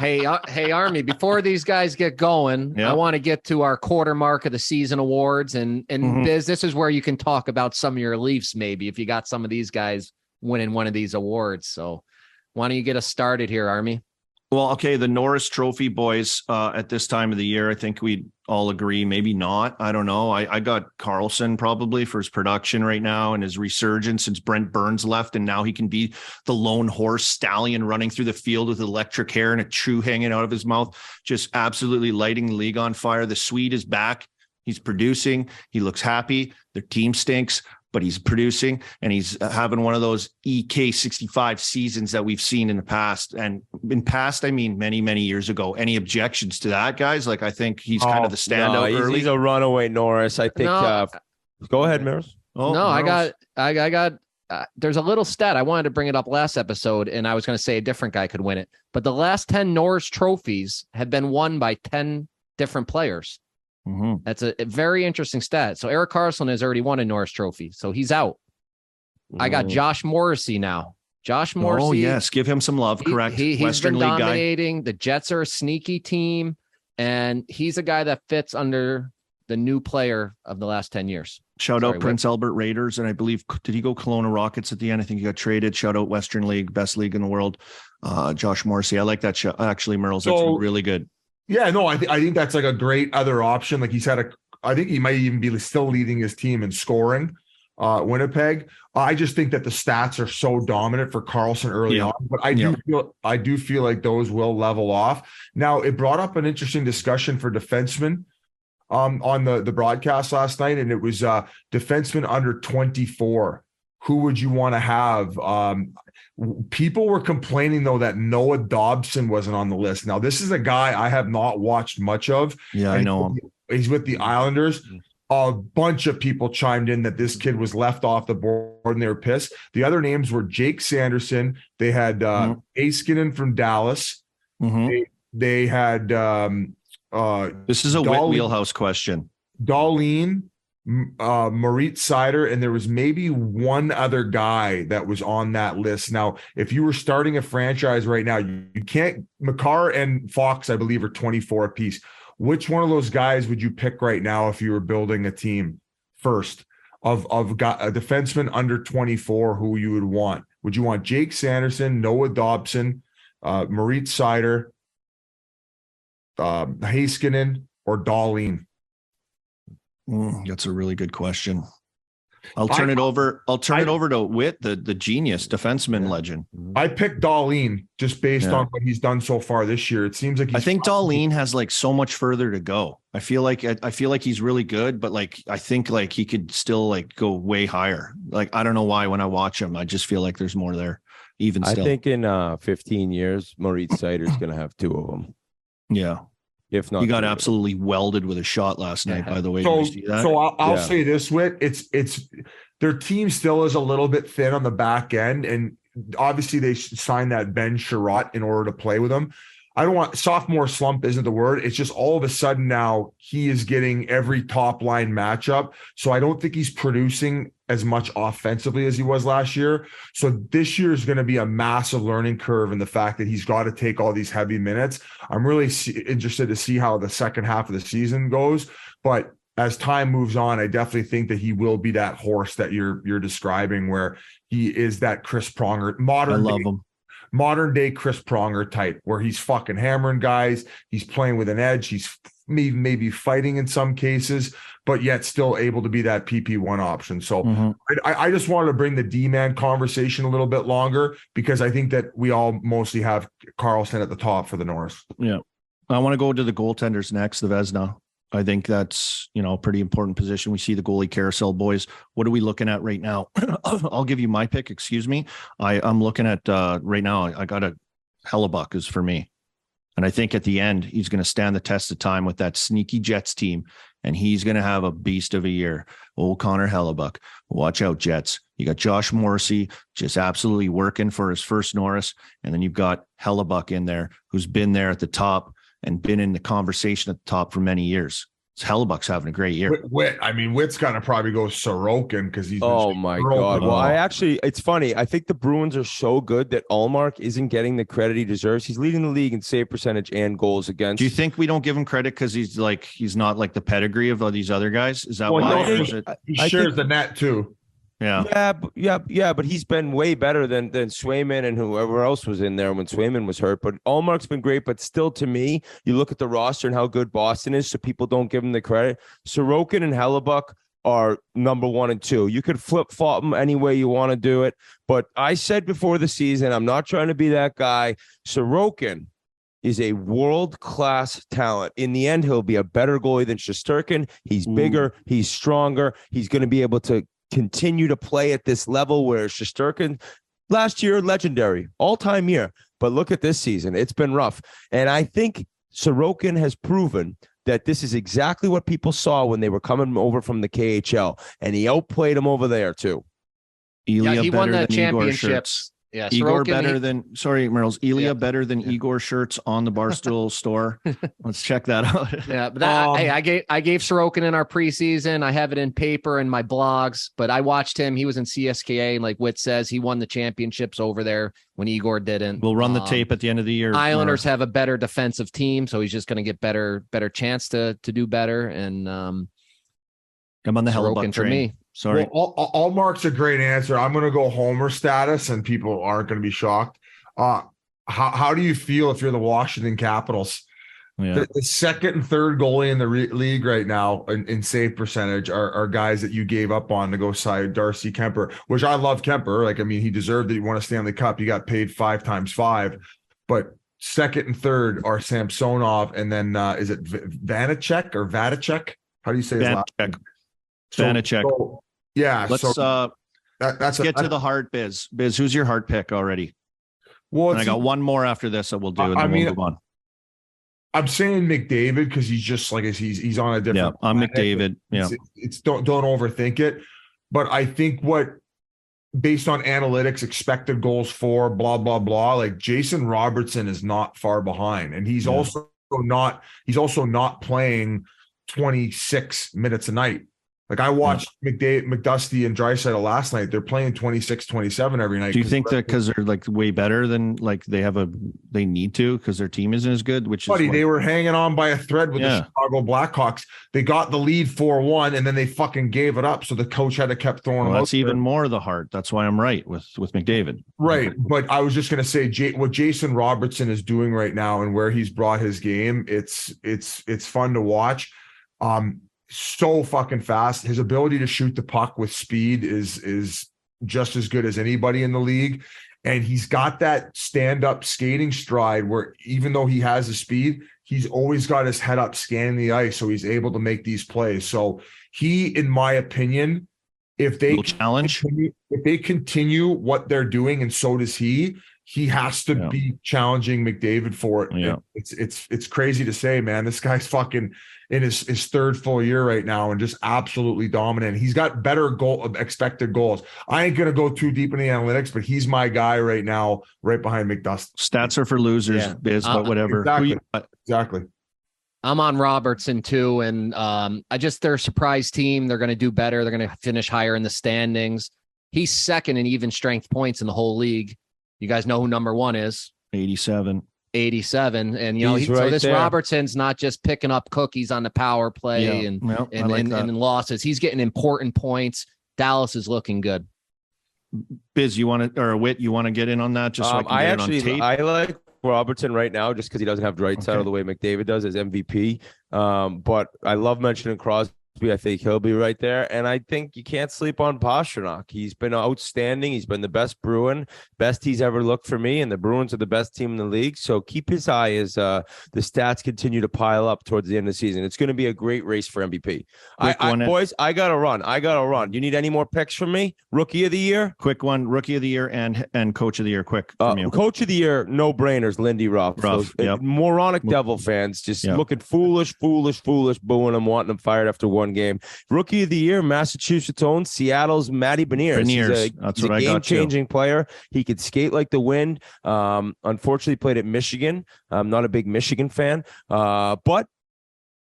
Hey, Army, before these guys get going, I want to get to our quarter mark of the season awards. And Biz, this is where you can talk about some of your Leafs, maybe, if you got some of these guys winning one of these awards. So why don't you get us started here, Army? Well, okay, the Norris Trophy boys at this time of the year, I think we all agree, maybe not. I don't know. I got Carlson probably for his production right now and his resurgence since Brent Burns left, and now he can be the lone horse stallion running through the field with electric hair and a chew hanging out of his mouth, just absolutely lighting the league on fire. The Swede is back. He's producing. He looks happy. Their team stinks, but he's producing, and he's having one of those EK65 seasons that we've seen in the past. And in past, I mean, many, many years ago. Any objections to that, guys? Like, I think he's kind of the standout early. He's a runaway Norris. I think. Go ahead, Murls. Oh, no, Murls. I got. There's a little stat. I wanted to bring it up last episode, and I was going to say a different guy could win it. But the last 10 Norris trophies have been won by 10 different players. Mm-hmm. That's a very interesting stat. So Erik Karlsson has already won a Norris Trophy, so he's out. I got Josh Morrissey now. Josh Morrissey. Oh yes, give him some love. Correct. He's Western been League dominating. Guy. The Jets are a sneaky team, and he's a guy that fits under the new player of the last 10 years. Shout out Prince Albert Raiders, and I believe did he go Kelowna Rockets at the end? I think he got traded. Shout out Western League, best league in the world. Josh Morrissey. I like that show. Actually, Murls, that's really good. Yeah, no, I think that's like a great other option. Like I think he might even be still leading his team in scoring. Winnipeg. I just think that the stats are so dominant for Karlsson early on, but I do feel like those will level off. Now, it brought up an interesting discussion for defensemen on the broadcast last night, and it was defensemen under 24. Who would you want to have? People were complaining, though, that Noah Dobson wasn't on the list. Now, this is a guy I have not watched much of. Yeah, I know him. He's with the Islanders. A bunch of people chimed in that this kid was left off the board, and they were pissed. The other names were Jake Sanderson. They had Heiskanen from Dallas. Mm-hmm. They had this is a Whit wheelhouse question. Dahlin, Moritz Seider, and there was maybe one other guy that was on that list. Now, if you were starting a franchise right now, you can't. Makar and Fox, I believe, are 24 apiece. Which one of those guys would you pick right now if you were building a team first of a defenseman under 24 who you would want? Would you want Jake Sanderson, Noah Dobson, Moritz Seider, Heiskanen, or Dahlin? That's a really good question. I'll turn it over to Whit, the genius defenseman legend. I picked Dahlin just based on what he's done so far this year. It seems like I think Dahlin has like so much further to go. I feel like he's really good, but like I think like he could still like go way higher. Like I don't know why when I watch him, I just feel like there's more there. Even still, I think in 15 years, Moritz Seider is going to have two of them. Yeah. If not, he got absolutely welded with a shot last night. By the way, so I'll say this, Whit. It's their team still is a little bit thin on the back end. And obviously they signed that Ben Sherratt in order to play with him. I don't want sophomore slump isn't the word. It's just all of a sudden now he is getting every top line matchup. So I don't think he's producing as much offensively as he was last year. So this year is going to be a massive learning curve in the fact that he's got to take all these heavy minutes. I'm really interested to see how the second half of the season goes. But as time moves on, I definitely think that he will be that horse that you're describing, where he is that Chris Pronger, modern day Chris Pronger type, where he's fucking hammering guys. He's playing with an edge. He's maybe fighting in some cases, but yet still able to be that PP1 option. So I just wanted to bring the D-man conversation a little bit longer, because I think that we all mostly have Karlsson at the top for the Norris. Yeah. I want to go to the goaltenders next, the Vezina. I think that's, a pretty important position. We see the goalie carousel, boys. What are we looking at right now? I'll give you my pick. Excuse me. I'm looking at right now. I got a Hellebuck is for me. And I think at the end, he's going to stand the test of time with that sneaky Jets team. And he's going to have a beast of a year. Oh, Connor Hellebuck. Watch out, Jets. You got Josh Morrissey just absolutely working for his first Norris. And then you've got Hellebuck in there, who's been there at the top and been in the conversation at the top for many years. Hellebuck's having a great year. Whit's got to probably go Sorokin because he's. Oh my God! Well, it's funny. I think the Bruins are so good that Ullmark isn't getting the credit he deserves. He's leading the league in save percentage and goals against. Do you think we don't give him credit because he's not like the pedigree of all these other guys? Is that why? He shares the net too. Yeah, but he's been way better than Swayman and whoever else was in there when Swayman was hurt. But Ullmark's been great, but still, to me, you look at the roster and how good Boston is, so people don't give him the credit. Sorokin and Hellebuck are number 1 and 2. You could flip-flop them any way you want to do it. But I said before the season, I'm not trying to be that guy. Sorokin is a world-class talent. In the end, he'll be a better goalie than Shesterkin. He's bigger. He's stronger. He's going to be able to continue to play at this level, where Shesterkin last year, legendary, all-time year. But look at this season. It's been rough. And I think Sorokin has proven that this is exactly what people saw when they were coming over from the KHL. And he outplayed them over there, too. Ilya he won the championships. championships. Yeah, Igor better than Ilya better than Igor shirts on the Barstool store. Let's check that out. Yeah, but I gave Sorokin in our preseason. I have it in paper in my blogs, but I watched him. He was in CSKA, and like Whit says, he won the championships over there when Igor didn't. We'll run the tape at the end of the year. Islanders have a better defensive team, so he's just going to get better chance to do better. And I'm on the Hellebuck train. For me. Sorry. Well, Ullmark's a great answer. I'm going to go Homer status, and people aren't going to be shocked. How do you feel if you're the Washington Capitals? Yeah. The second and third goalie in the league right now in save percentage are guys that you gave up on to go side Darcy Kemper, which I love Kemper. He deserved it. He won a Stanley Cup. He got paid 5 times 5. But second and third are Samsonov, and then is it Vanacek or Vadacek? How do you say his last name? Vanacek. Yeah. Let's get to the heart, Biz. Biz, who's your heart pick already? Well, and I got one more after this that we'll do, and then we'll move on. I'm saying McDavid because he's just like he's on a different. Yeah, I'm McDavid. Yeah, it's don't overthink it. But I think based on analytics, expected goals for blah blah blah, like Jason Robertson is not far behind, and he's also not playing 26 minutes a night. Like I watched McDusty and Draisaitl last night. They're playing 26, 27 every night. Do you think that because they're way better than they need to because their team isn't as good? They were hanging on by a thread with the Chicago Blackhawks. They got the lead 4-1 and then they fucking gave it up. So the coach had to keep throwing them out. That's even more the heart. That's why I'm right with McDavid. Right. But I was just going to say what Jason Robertson is doing right now and where he's brought his game. It's fun to watch. So fucking fast. His ability to shoot the puck with speed is just as good as anybody in the league. And he's got that stand-up skating stride where even though he has the speed, he's always got his head up scanning the ice. So he's able to make these plays. So he, in my opinion, if they continue what they're doing, and so does he he has to be challenging McDavid for it. Yeah. It's crazy to say, man. This guy's fucking in his third full year right now and just absolutely dominant. He's got better expected goals. I ain't gonna go too deep in the analytics, but he's my guy right now, right behind McDustin. Stats are for losers, Biz, but whatever. Exactly. I'm on Robertson too, and they're a surprise team. They're going to do better. They're going to finish higher in the standings. He's second in even strength points in the whole league. You guys know who number one is? 87. And so this Robertson's not just picking up cookies on the power play and losses. He's getting important points. Dallas is looking good. Biz, Whit, you want to get in on that? Just so I can get it on tape? I like Robertson right now just because he doesn't have the right side of the way McDavid does as MVP. But I love mentioning Crosby. I think he'll be right there. And I think you can't sleep on Pastrnak. He's been outstanding. He's been the best Bruin, best he's ever looked for me. And the Bruins are the best team in the league. So keep his eye as the stats continue to pile up towards the end of the season. It's going to be a great race for MVP. Boys, I got to run. You need any more picks from me? Rookie of the year? Quick one. Rookie of the year and coach of the year. Quick. Coach of the year, no brainers, Lindy Ruff. Those moronic Devil fans just looking foolish, booing him, wanting him fired after one game. Rookie of the year, Massachusetts own Seattle's Matty Beniers. He's a game-changing player. He could skate like the wind. Unfortunately, played at Michigan. I'm not a big Michigan fan, but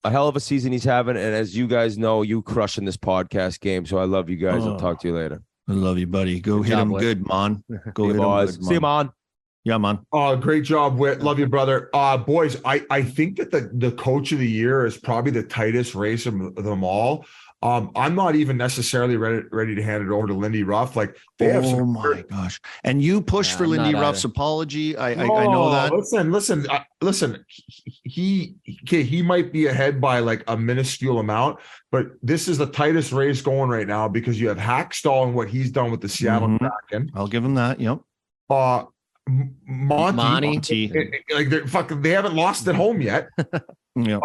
a hell of a season he's having. And as you guys know, you crushing this podcast game. So I love you guys. I'll talk to you later. I love you, buddy. Go hit him good, man. Go hit him good, See you, man. Yeah, man. Great job, Whit. Love you, brother. Boys, I think that the coach of the year is probably the tightest race of them all. I'm not even necessarily ready to hand it over to Lindy Ruff. Like they have my gosh. And you pushed for Lindy Ruff's apology. I know that. Listen. He might be ahead by like a minuscule amount, but this is the tightest race going right now because you have Hackstall and what he's done with the Seattle Kraken. I'll give him that. Yep. Monty. Like they haven't lost at home yet. Yeah.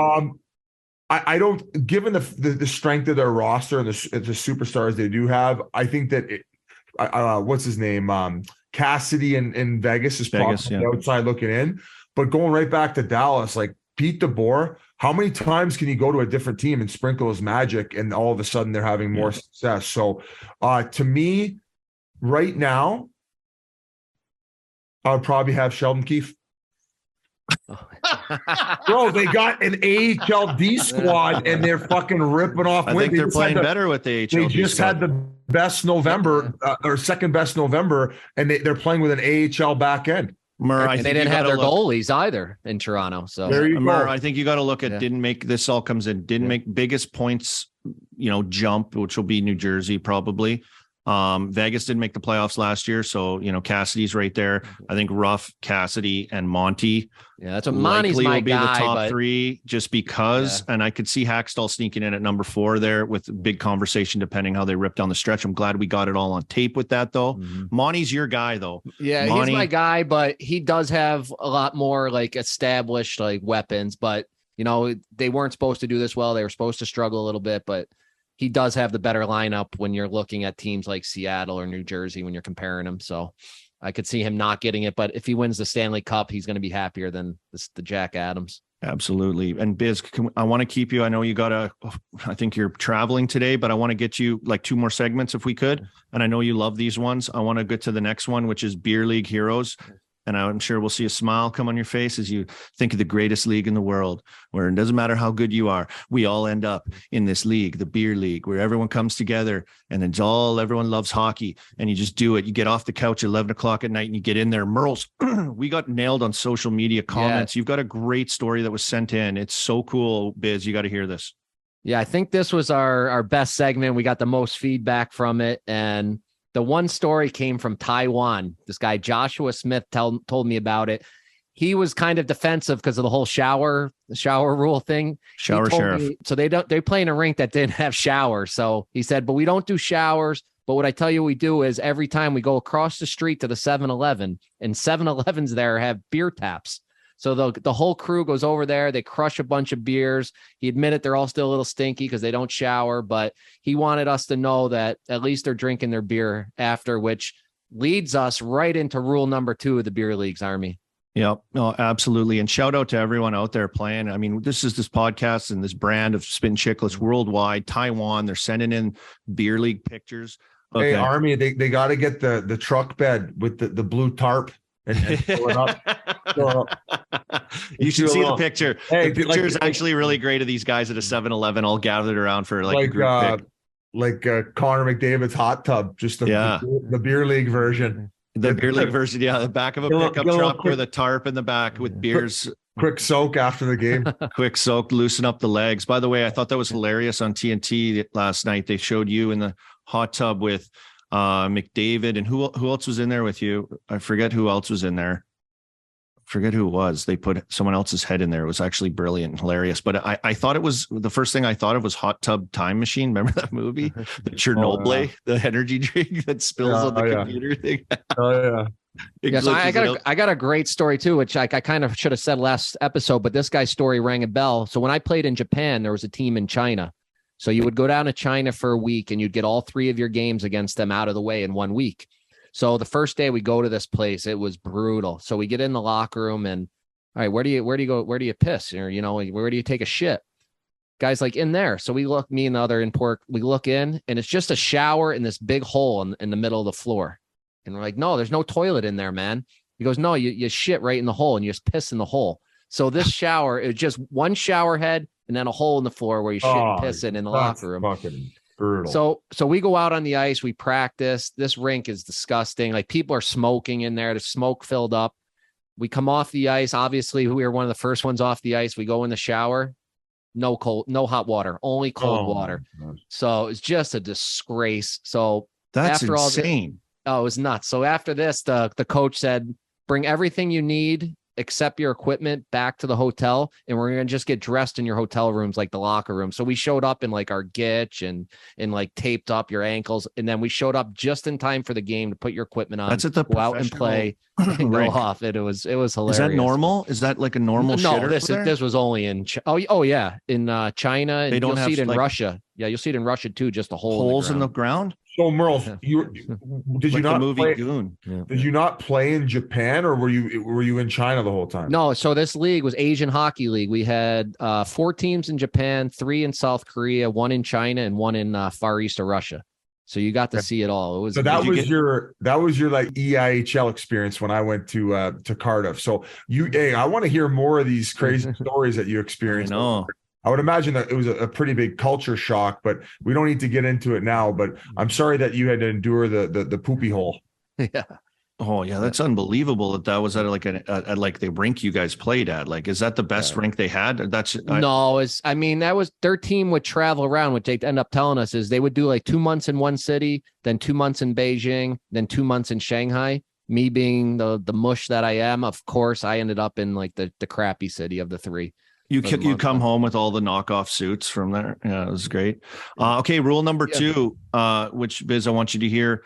I don't, given the strength of their roster and the superstars they do have, I think that what's his name? Cassidy in Vegas is probably the outside looking in, but going right back to Dallas, like Pete DeBoer, how many times can you go to a different team and sprinkle his magic and all of a sudden they're having more success? So to me right now, I would probably have Sheldon Keefe. Bro, they got an AHL D squad and they're fucking ripping off. I think they're playing better with the AHL. They just had the best November or second best November, and they're playing with an AHL back end. And they didn't have their goalies either in Toronto. So there you go. I think you got to look at didn't make biggest points, jump, which will be New Jersey probably. Vegas didn't make the playoffs last year, so Cassidy's right there. I think Ruff, Cassidy, and Monty. Yeah, that's what Monty's my will be guy, the top three just because. And I could see Hackstall sneaking in at number 4 there with big conversation depending how they rip down the stretch. I'm glad we got it all on tape with that though. Mm-hmm. Monty's your guy though. Yeah, he's my guy, but he does have a lot more like established like weapons. But they weren't supposed to do this well. They were supposed to struggle a little bit, but he does have the better lineup when you're looking at teams like Seattle or New Jersey when you're comparing them. So I could see him not getting it, but if he wins the Stanley Cup, he's going to be happier than the Jack Adams. Absolutely. And Biz, I want to keep you. I know I think you're traveling today, but I want to get you like 2 more segments if we could. And I know you love these ones. I want to get to the next one, which is Beer League Heroes. And I'm sure we'll see a smile come on your face as you think of the greatest league in the world, where it doesn't matter how good you are. We all end up in this league, the beer league, where everyone comes together and everyone loves hockey and you just do it. You get off the couch at 11 o'clock at night and you get in there. Murls, we got nailed on social media comments. Yeah. You've got a great story that was sent in. It's so cool, Biz. You got to hear this. Yeah, I think this was our best segment. We got the most feedback from it. And the one story came from Taiwan. This guy, Joshua Smith, told me about it. He was kind of defensive because of the whole shower rule thing. Shower sheriff. So they play in a rink that didn't have showers. So he said, but we don't do showers. But what I tell you we do is every time we go across the street to the 7-Eleven, and 7-Elevens there have beer taps. So the whole crew goes over there. They crush a bunch of beers. He admitted they're all still a little stinky because they don't shower, but he wanted us to know that at least they're drinking their beer after, which leads us right into rule number 2 of the beer leagues, Army. Yep. No, absolutely. And shout out to everyone out there playing. I mean, this podcast and this brand of Spittin' Chiclets worldwide, Taiwan, they're sending in beer league pictures. Okay. Hey, Army, they got to get the truck bed with the blue tarp and fill it up. You should see the picture. Hey, the picture is actually really great of these guys at a 7-Eleven all gathered around for a group pic. Like Connor McDavid's hot tub, just the beer league version. The beer league version, the back of a pickup truck with a tarp in the back with beers. Quick soak after the game. Quick soak, loosen up the legs. By the way, I thought that was hilarious on TNT last night. They showed you in the hot tub with McDavid, and who else was in there with you? I forget who else was in there. Forget who it was. They put someone else's head in there. It was actually brilliant and hilarious. But I thought it was, the first thing I thought of was Hot Tub Time Machine. Remember that movie? The Chernobyl, the energy drink that spills on the computer thing. Yes, I got a great story too, which I kind of should have said last episode, but this guy's story rang a bell. So when I played in Japan, there was a team in China. So you would go down to China for a week and you'd get all 3 of your games against them out of the way in 1 week. So the first day we go to this place, it was brutal. So we get in the locker room and, all right, where do you go? Where do you piss? Or, where do you take a shit? Guy's like, in there. So we look, me and the other import, we look in and it's just a shower in this big hole in the middle of the floor. And we're like, no, there's no toilet in there, man. He goes, no, you shit right in the hole and you just piss in the hole. So this shower, it was just one shower head and then a hole in the floor where you shit and piss in the locker room. Fucking brutal. So we go out on the ice, we practice. This rink is disgusting. Like, people are smoking in there. The smoke filled up. We come off the ice. Obviously, we were one of the first ones off the ice. We go in the shower. No hot water, only cold water. So it's just a disgrace. So that's insane. It was nuts. So after this, the coach said, bring everything you need except your equipment back to the hotel, and we're going to just get dressed in your hotel rooms, like the locker room. So we showed up in like our gitch and like taped up your ankles. And then we showed up just in time for the game to put your equipment on. That's at the go out and play and go off. It was hilarious. Is that normal? Is that like a normal shitter? No, this was only in, oh yeah. In China. And they don't you'll see it in like, Russia. Yeah. You'll see it in Russia too. Just a holes in the ground. So Murls, did you not movie play, Goon? Yeah. Did you not play in Japan, or were you in China the whole time? No. So this league was Asian Hockey League. We had 4 teams in Japan, 3 in South Korea, 1 in China, and 1 in Far East of Russia. So you got to see it all. It was so that was your like EIHL experience when I went to Cardiff. So I want to hear more of these crazy stories that you experienced. I would imagine that it was a pretty big culture shock, but we don't need to get into it now. But I'm sorry that you had to endure the poopy hole. Yeah. Oh yeah, that's unbelievable that was at like like the rink you guys played at. Like, is that the best rink they had? That was their team would travel around. What they end up telling us is they would do like 2 months in one city, then 2 months in Beijing, then 2 months in Shanghai. Me being the mush that I am, of course, I ended up in like the crappy city of the 3. You come home with all the knockoff suits from there. Yeah, it was great. Okay, rule number 2, which Biz, I want you to hear.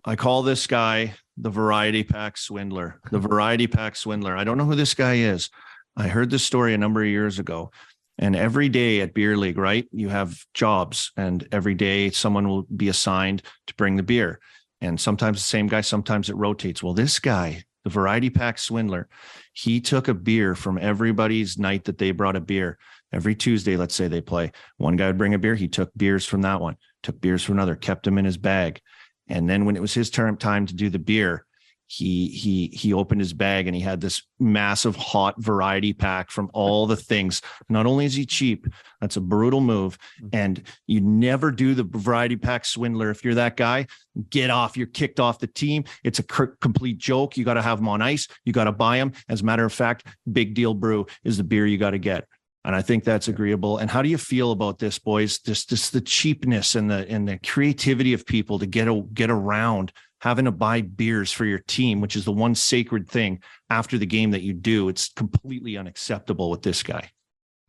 I call this guy the variety pack swindler. The variety pack swindler. I don't know who this guy is. I heard this story a number of years ago. And every day at Beer League, right, you have jobs, and every day someone will be assigned to bring the beer. And sometimes the same guy, sometimes it rotates. Well, this guy, the variety pack swindler, he took a beer from everybody's night that they brought a beer. Every Tuesday, let's say they play, one guy would bring a beer. He took beers from that one, took beers from another, kept them in his bag. And then when it was his time to do the beer, he opened his bag and he had this massive hot variety pack from all the things. Not only is he cheap, that's a brutal move. And you never do the variety pack swindler. If you're that guy, get off. You're kicked off the team. It's a complete joke. You got to have them on ice. You got to buy them. As a matter of fact, Big Deal Brew is the beer you got to get. And I think that's agreeable. And how do you feel about this, boys? Just the cheapness and the creativity of people to get around having to buy beers for your team, which is the one sacred thing after the game that you do. It's completely unacceptable with this guy.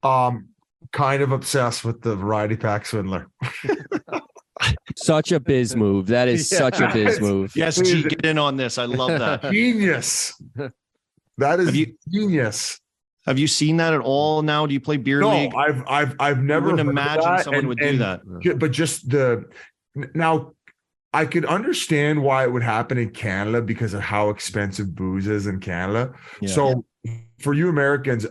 Kind of obsessed with the variety pack swindler. Such a Biz move. That is such a Biz move. Yes, G, get in on this. I love that. Genius. That is genius. Have you seen that at all now? Do you play beer league? No, I've never imagine someone would do that. But just now, I could understand why it would happen in Canada because of how expensive booze is in Canada. Yeah. So for you Americans,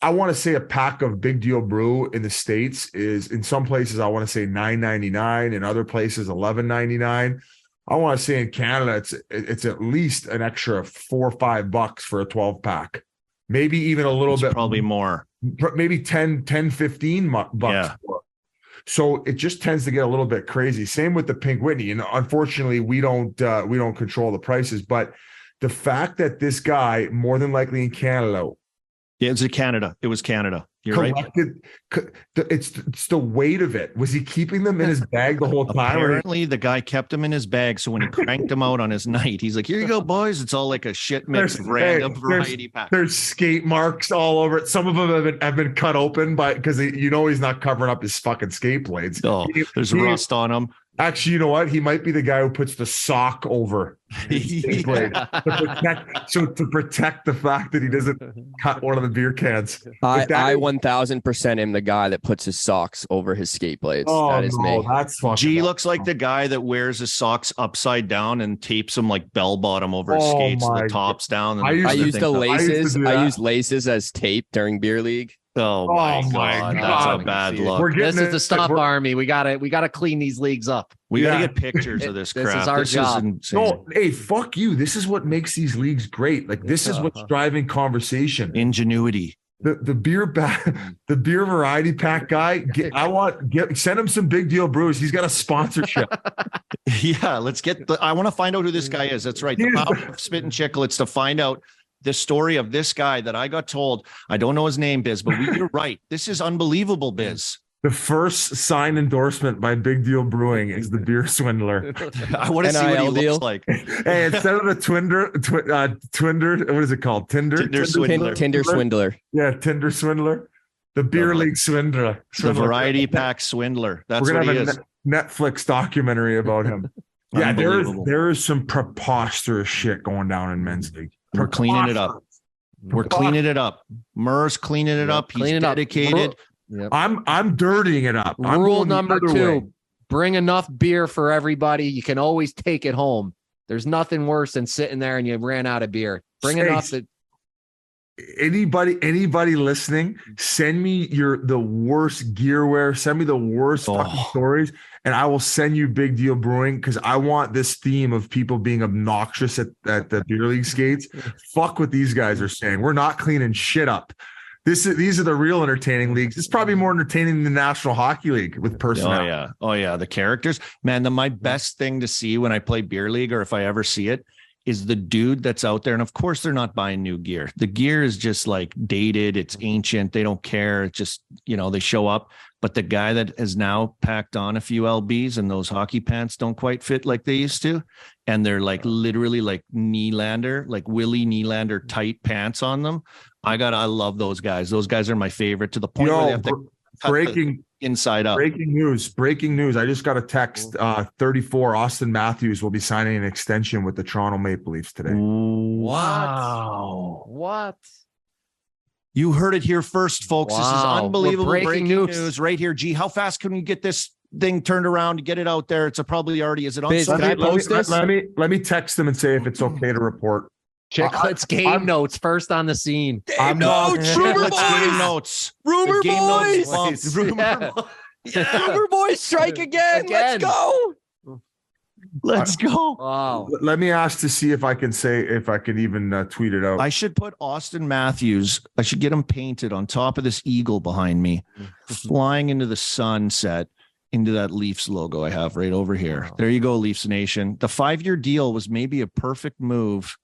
I want to say a pack of Big Deal Brew in the States is, in some places, I want to say $9.99, in other places $11.99. I want to say in Canada, it's at least an extra $4 or $5 for a 12 pack, maybe even a little bit, probably more, maybe 10, 15 bucks more. So it just tends to get a little bit crazy. Same with the Pink Whitney. And unfortunately, we don't control the prices. But the fact that this guy, more than likely in Canada. Yeah, it was Canada. You're collected, right. It's the weight of it. Was he keeping them in his bag the whole time? Apparently, the guy kept them in his bag. So when he cranked them out on his night, he's like, "Here you go, boys." It's all like a shit mix of random variety pack. There's skate marks all over it. Some of them have been cut open because he's not covering up his fucking skate blades. Oh, there's rust on them. Actually, you know what? He might be the guy who puts the sock over his blade to protect the fact that he doesn't cut one of the beer cans. I 1000% am the guy that puts his socks over his skate blades. Oh, that is me. That's fucking G looks like the guy that wears his socks upside down and tapes them like bell bottom over his skates, the tops down. And I use laces as tape during beer league. Oh my God, that's a bad look. This is the Stop Army. We gotta clean these leagues up. We gotta get pictures of this crap. This is our job. No, hey, fuck you. This is what makes these leagues great. Like this is what's driving conversation. Ingenuity. The beer variety pack guy. Send him some Big Deal Brews. He's got a sponsorship. Yeah, let's get I want to find out who this guy is. That's right. The power of Spittin' Chiclets to find out the story of this guy that I got told. I don't know his name, Biz, but you're right. This is unbelievable, Biz. The first signed endorsement by Big Deal Brewing is the beer swindler. I want to see what he looks like. Hey, instead of the Twinder, what is it called? Tinder Swindler. Tinder Swindler. Yeah, Tinder Swindler. The beer league swindler. The variety pack swindler. That's what he is. Netflix documentary about him. Yeah, there is some preposterous shit going down in men's league. We're cleaning it up. Cleaning it up. Murrs cleaning it up. He's dedicated. Yep. I'm dirtying it up. Rule number 2, bring enough beer for everybody. You can always take it home. There's nothing worse than sitting there and you ran out of beer. Bring enough that anybody listening, send me the worst gear wear. Send me the worst fucking stories, and I will send you Big Deal Brewing because I want this theme of people being obnoxious at the beer league skates. Fuck what these guys are saying. We're not cleaning shit up. These are the real entertaining leagues. It's probably more entertaining than the National Hockey League with personnel. Oh yeah. The characters, man. My best thing to see when I play beer league, or if I ever see it, is the dude that's out there. And of course they're not buying new gear. The gear is just like dated. It's ancient. They don't care. It's just, they show up. But the guy that has now packed on a few LBs and those hockey pants don't quite fit like they used to. And they're like literally like Nylander, like Willie Nylander tight pants on them. I love those guys. Those guys are my favorite to the point where they have to breaking inside up. Breaking news. I just got a text. 34 Auston Matthews will be signing an extension with the Toronto Maple Leafs today. Wow. What? You heard it here first, folks. Wow. This is unbelievable breaking news right here. Gee, how fast can we get this thing turned around to get it out there? It's probably already. Is it on? Can I post this? Let me text them and say if it's okay to report. Chiclets game notes first on the scene. Rumor boys strike again. Let's go. Let's go. Wow. Let me ask to see if I can even tweet it out. I should put Auston Matthews. I should get him painted on top of this eagle behind me, flying into the sunset, into that Leafs logo I have right over here. Wow. There you go, Leafs Nation. The 5-year deal was maybe a perfect move.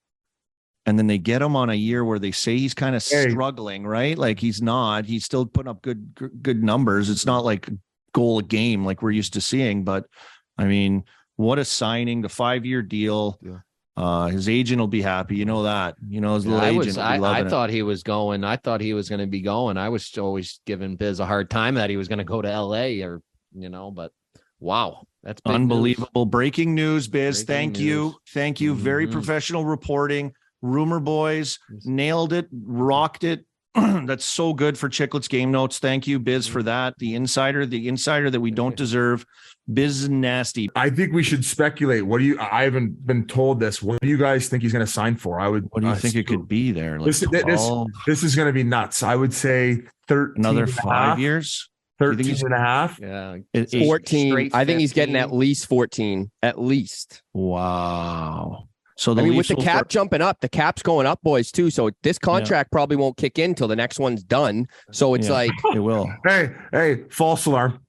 And then they get him on a year where they say he's kind of struggling, right? Like he's not. He's still putting up good numbers. It's not like a goal a game like we're used to seeing. But, I mean, what a signing. The 5-year deal. Yeah. His agent will be happy. You know that. His little agent will be loving I thought he was going. I thought he was going to be going. I was always giving Biz a hard time that he was going to go to L.A. or, but wow. That's big unbelievable. News. Breaking news, Biz. Thank you. Very professional reporting. Rumor boys nailed it, rocked it, That's so good for Chiclets game notes. Thank you, Biz, for that. The insider that we don't deserve. Biz Nasty. I think we should speculate. I haven't been told this. What do you guys think he's going to sign for? What do you think it could be there? Like this is going to be nuts. I would say 13. Another 5 years. 13 and a half. Yeah. 14. I think he's getting at least 14. At least. Wow. So with the cap jumping up, the cap's going up, boys, too. So this contract probably won't kick in until the next one's done. So it's like it will. Hey, false alarm.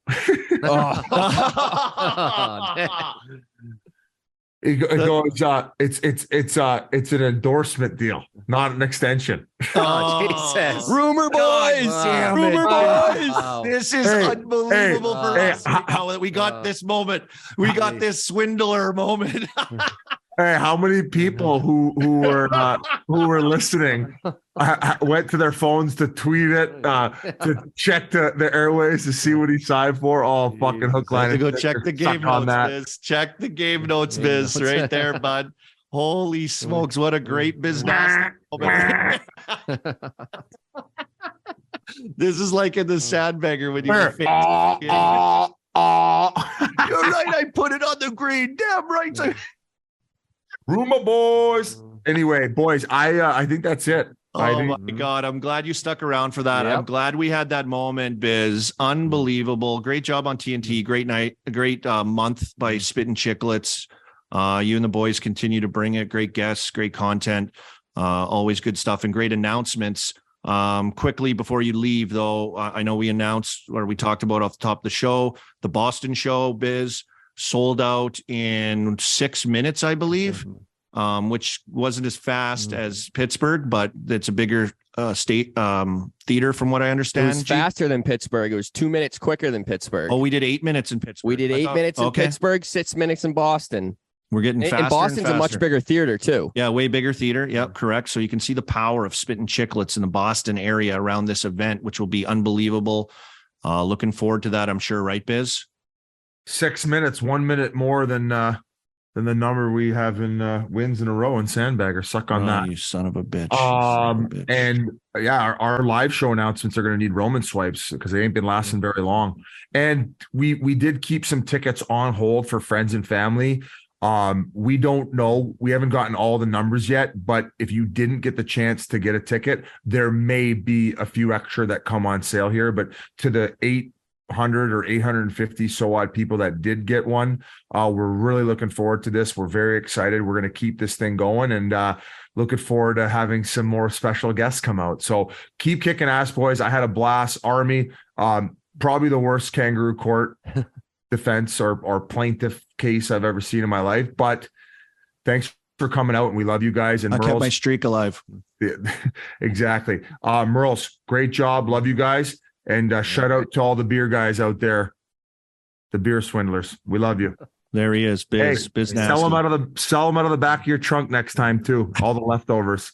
It goes. It's an endorsement deal, not an extension. Jesus. Rumor boys. Rumor boys. Wow. This is unbelievable for us. Now we got this moment. We got this swindler moment. Hey, how many people who were listening went to their phones to tweet it, to check the airways to see what he signed for? Oh, fucking hook, line, to go check the game notes, Biz. Check the game notes, Biz, right there, bud. Holy smokes, what a great business. This is like in the Sandbagger when you You're right, I put it on the green. Damn right. Rumor boys. Anyway, boys, I think that's it. Oh my God. I'm glad you stuck around for that. Yep. I'm glad we had that moment, Biz. Unbelievable. Great job on TNT. Great night. A great month by Spittin' Chiclets. You and the boys continue to bring it. Great guests, great content. Always good stuff and great announcements. Quickly before you leave, though, I know we announced or we talked about off the top of the show, the Boston show, Biz, sold out in 6 minutes, I believe, which wasn't as fast as Pittsburgh, but it's a bigger state theater from what I understand. It was faster than Pittsburgh. It was 2 minutes quicker than Pittsburgh. Oh, we did 8 minutes in Pittsburgh. We did 8 minutes in Pittsburgh, 6 minutes in Boston. We're getting faster. And Boston's a much bigger theater, too. Yeah, way bigger theater. Yep, correct. So you can see the power of Spittin' Chiclets in the Boston area around this event, which will be unbelievable. Looking forward to that, I'm sure, right, Biz? 6 minutes, 1 minute more than the number we have in wins in a row in Sandbagger. Suck on that, you son of a bitch. And yeah, our live show announcements are going to need Roman swipes because they ain't been lasting very long. And we did keep some tickets on hold for friends and family. We don't know. We haven't gotten all the numbers yet, but if you didn't get the chance to get a ticket, there may be a few extra that come on sale here. But to the 800 or 850 so odd people that did get one, we're really looking forward to this. We're very excited. We're going to keep this thing going and looking forward to having some more special guests come out. So keep kicking ass, boys. I had a blast. Army, probably the worst Kangaroo Court defense or plaintiff case I've ever seen in my life, but thanks for coming out and we love you guys. And I Murls, kept my streak alive. Exactly. Murls, great job. Love you guys. And shout out to all the beer guys out there, the beer swindlers. We love you. There he is, Biz. Hey, Biz sell them out of the back of your trunk next time too. All the leftovers.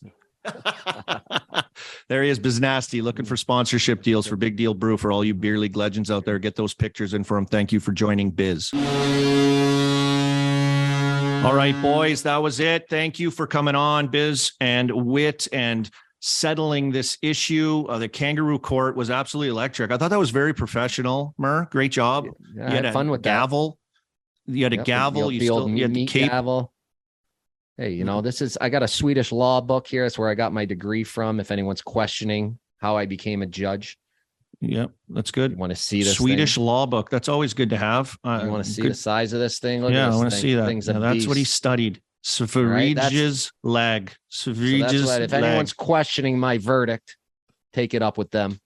There he is, Biz Nasty, looking for sponsorship deals for Big Deal Brew for all you beer league legends out there. Get those pictures in for him. Thank you for joining Biz. All right, boys, that was it. Thank you for coming on, Biz and Whit, and settling this issue. The Kangaroo Court was absolutely electric. I thought that was very professional, Mur. Great job. Yeah, you had fun with gavel. That. You had a gavel. You had the cape. Gavel. Hey, I got a Swedish law book here. That's where I got my degree from. If anyone's questioning how I became a judge. Yep, that's good. You want to see this Swedish law book? That's always good to have. You want to see the size of this thing? Look I want to see that. That's what he studied. Sverige's lag. If anyone's questioning my verdict, take it up with them.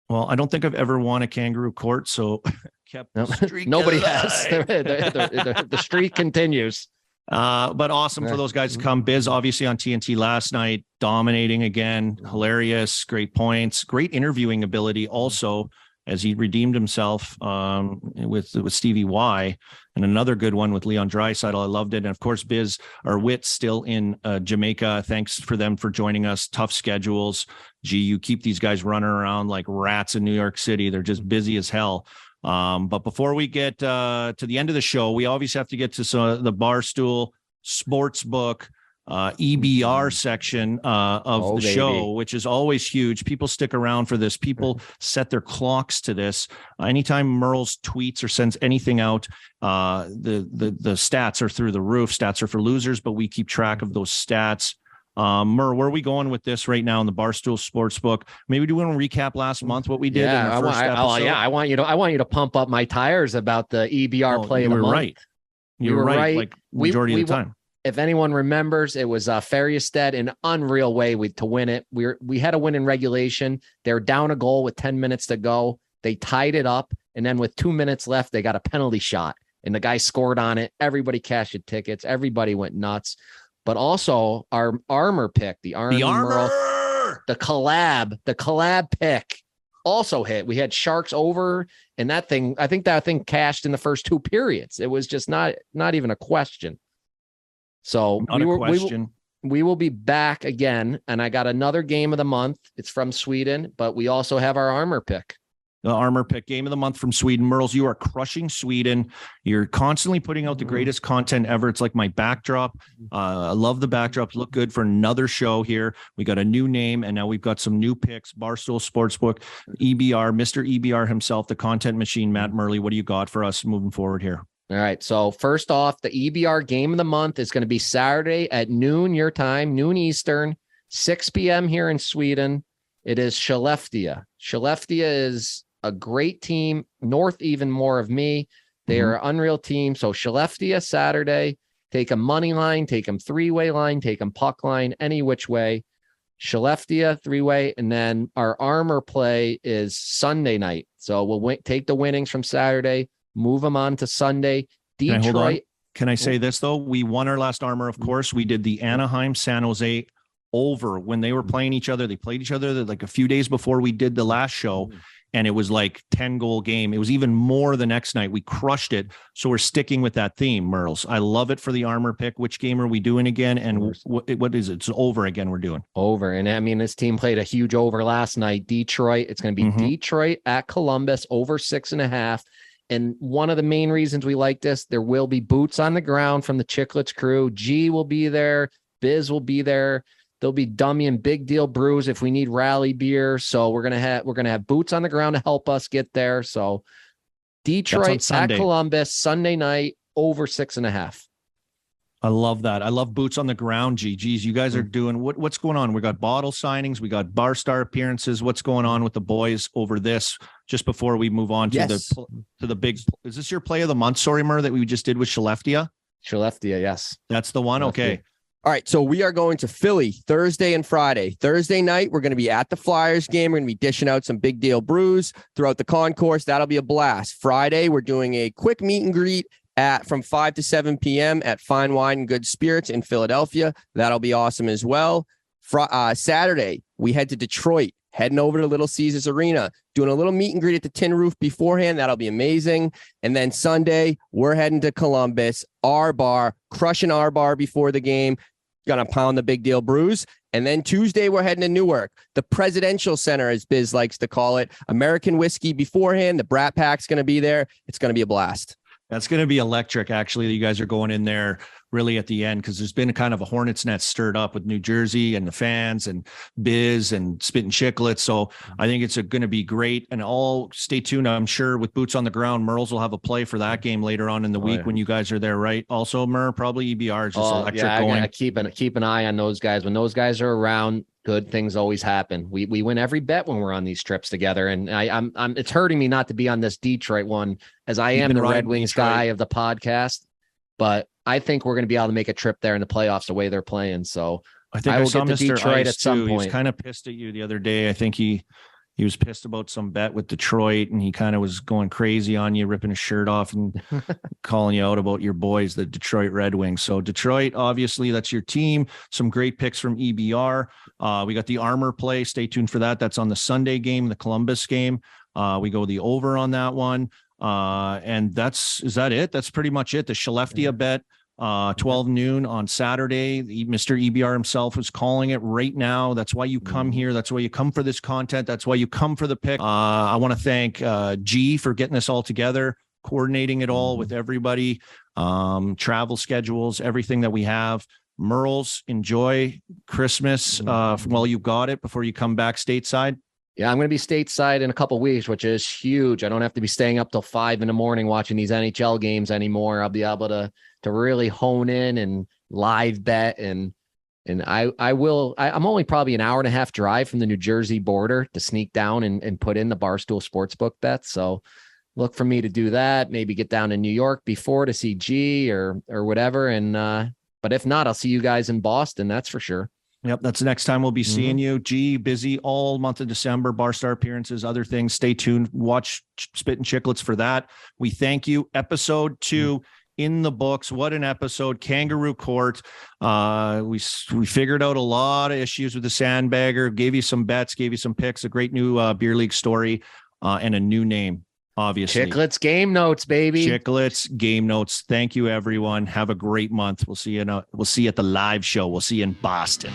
Well, I don't think I've ever won a Kangaroo Court, so kept the streak nobody alive. has. The streak continues. But awesome for those guys to come. Biz, obviously on TNT last night, dominating again. Hilarious, great points, great interviewing ability also, as he redeemed himself with Stevie Y, and another good one with Leon Draisaitl. I loved it. And of course, Biz, our Whit's still in Jamaica. Thanks for them for joining us. Tough schedules. Gee, you keep these guys running around like rats in New York City. They're just busy as hell. But before we get to the end of the show, we obviously have to get to the Barstool Sportsbook EBR section of the show, which is always huge. People stick around for this. People set their clocks to this. Anytime Murls tweets or sends anything out, the stats are through the roof. Stats are for losers, but we keep track of those stats. Mur, where are we going with this right now in the Barstool Sportsbook? Maybe do you want to recap last month what we did in the first episode? I want you to pump up my tires about the EBR play of the month. Right. You were right. Like majority of the time. If anyone remembers, it was Ferriestead in an unreal way to win it. We had a win in regulation. They're down a goal with 10 minutes to go. They tied it up, and then with 2 minutes left, they got a penalty shot, and the guy scored on it. Everybody cashed tickets. Everybody went nuts. But also our armor pick, the collab pick also hit. We had Sharks over, and I think that thing cashed in the first 2 periods. It was just not even a question. So we will be back again, and I got another game of the month. It's from Sweden, but we also have our armor pick. The armor pick game of the month from Sweden. Murls, you are crushing Sweden. You're constantly putting out the greatest content ever. It's like my backdrop. I love the backdrops. Look good for another show here. We got a new name, and now we've got some new picks. Barstool Sportsbook, EBR, Mr. EBR himself, the content machine, Matt Murley. What do you got for us moving forward here? All right. So first off, the EBR game of the month is going to be Saturday at noon your time, noon Eastern, 6 p.m. here in Sweden. It is Skellefteå. Skellefteå is a great team, north even more of me. They are an unreal team. So Skellefteå Saturday, take a money line, take them 3-way line, take them puck line, any which way. Skellefteå 3-way, and then our armor play is Sunday night. So we'll take the winnings from Saturday, move them on to Sunday. Detroit. Can I say this, though? We won our last armor, of course. We did the Anaheim San Jose over when they were playing each other. They played each other like a few days before we did the last show, and it was like 10-goal game. It was even more the next night. We crushed it. So we're sticking with that theme, Murls. I love it for the armor pick. Which game are we doing again? And what is it? It's over again. We're doing over. And I mean, this team played a huge over last night. Detroit. It's going to be Detroit at Columbus over 6.5. And one of the main reasons we like this, there will be boots on the ground from the Chiclets crew. G will be there. Biz will be there. There'll be Dummy and Big Deal Brews if we need rally beer. So we're gonna have boots on the ground to help us get there. So Detroit at Columbus Sunday night over 6.5. I love that. I love boots on the ground. Geez, you guys are doing what's going on? We got bottle signings, we got bar star appearances. What's going on with the boys over this? Just before we move on to the big. Is this your play of the month? Sorry, Mur, that we just did with Skellefteå. Skellefteå, yes, that's the one. Okay. All right, so we are going to Philly Thursday and Friday. Thursday night, we're going to be at the Flyers game. We're going to be dishing out some Big Deal Brews throughout the concourse. That'll be a blast. Friday, we're doing a quick meet and greet from 5 to 7 p.m. at Fine Wine and Good Spirits in Philadelphia. That'll be awesome as well. Saturday, we head to Detroit, heading over to Little Caesars Arena, doing a little meet and greet at the Tin Roof beforehand. That'll be amazing. And then Sunday, we're heading to Columbus, our bar, crushing our bar before the game. Gonna pound the Big Deal Brews. And then Tuesday, we're heading to Newark, the Presidential Center, as Biz likes to call it. American whiskey beforehand. The Brat Pack's going to be there. It's going to be a blast. That's going to be electric, actually. You guys are going in there really at the end because there's been a kind of a hornet's nest stirred up with New Jersey and the fans and Biz and Spittin' Chiclets. So I think it's going to be great. And all stay tuned. I'm sure with boots on the ground, Murls will have a play for that game later on in the week when you guys are there, right? Also, Mur, probably EBR is just electric going. I keep an eye on those guys. When those guys are around, good things always happen. We win every bet when we're on these trips together. And I'm it's hurting me not to be on this Detroit one, as I am the Red Wings guy of the podcast. But I think we're going to be able to make a trip there in the playoffs the way they're playing. So I think I will get to Detroit at some point. He was kind of pissed at you the other day. I think he was pissed about some bet with Detroit, and he kind of was going crazy on you, ripping his shirt off and calling you out about your boys, the Detroit Red Wings. So Detroit, obviously, that's your team. Some great picks from EBR. We got the armor play. Stay tuned for that. That's on the Sunday game, the Columbus game. We go the over on that one. And is that it? That's pretty much it. The Skellefteå bet. 12 noon on Saturday. Mr. EBR himself is calling it right now. That's why you come here. That's why you come for this content. That's why you come for the pick. I want to thank G for getting this all together, coordinating it all with everybody, travel schedules, everything that we have. Murls, enjoy Christmas while you got it before you come back stateside. Yeah, I'm going to be stateside in a couple of weeks, which is huge. I don't have to be staying up till 5 a.m. watching these NHL games anymore. I'll be able to really hone in and live bet. And I'm only probably an hour and a half drive from the New Jersey border to sneak down and put in the Barstool Sportsbook bets. So look for me to do that. Maybe get down to New York before to see G or whatever. And but if not, I'll see you guys in Boston. That's for sure. Yep, that's the next time we'll be seeing you. G, busy all month of December, Bar Star appearances, other things. Stay tuned. Watch Spittin' Chiclets for that. We thank you. Episode 2 in the books. What an episode. Kangaroo Court. We figured out a lot of issues with the Sandbagger, gave you some bets, gave you some picks, a great new beer league story, and a new name. Obviously, Chiclets game notes, baby. Chiclets game notes. Thank you, everyone. Have a great month. We'll see you at the live show. We'll see you in Boston.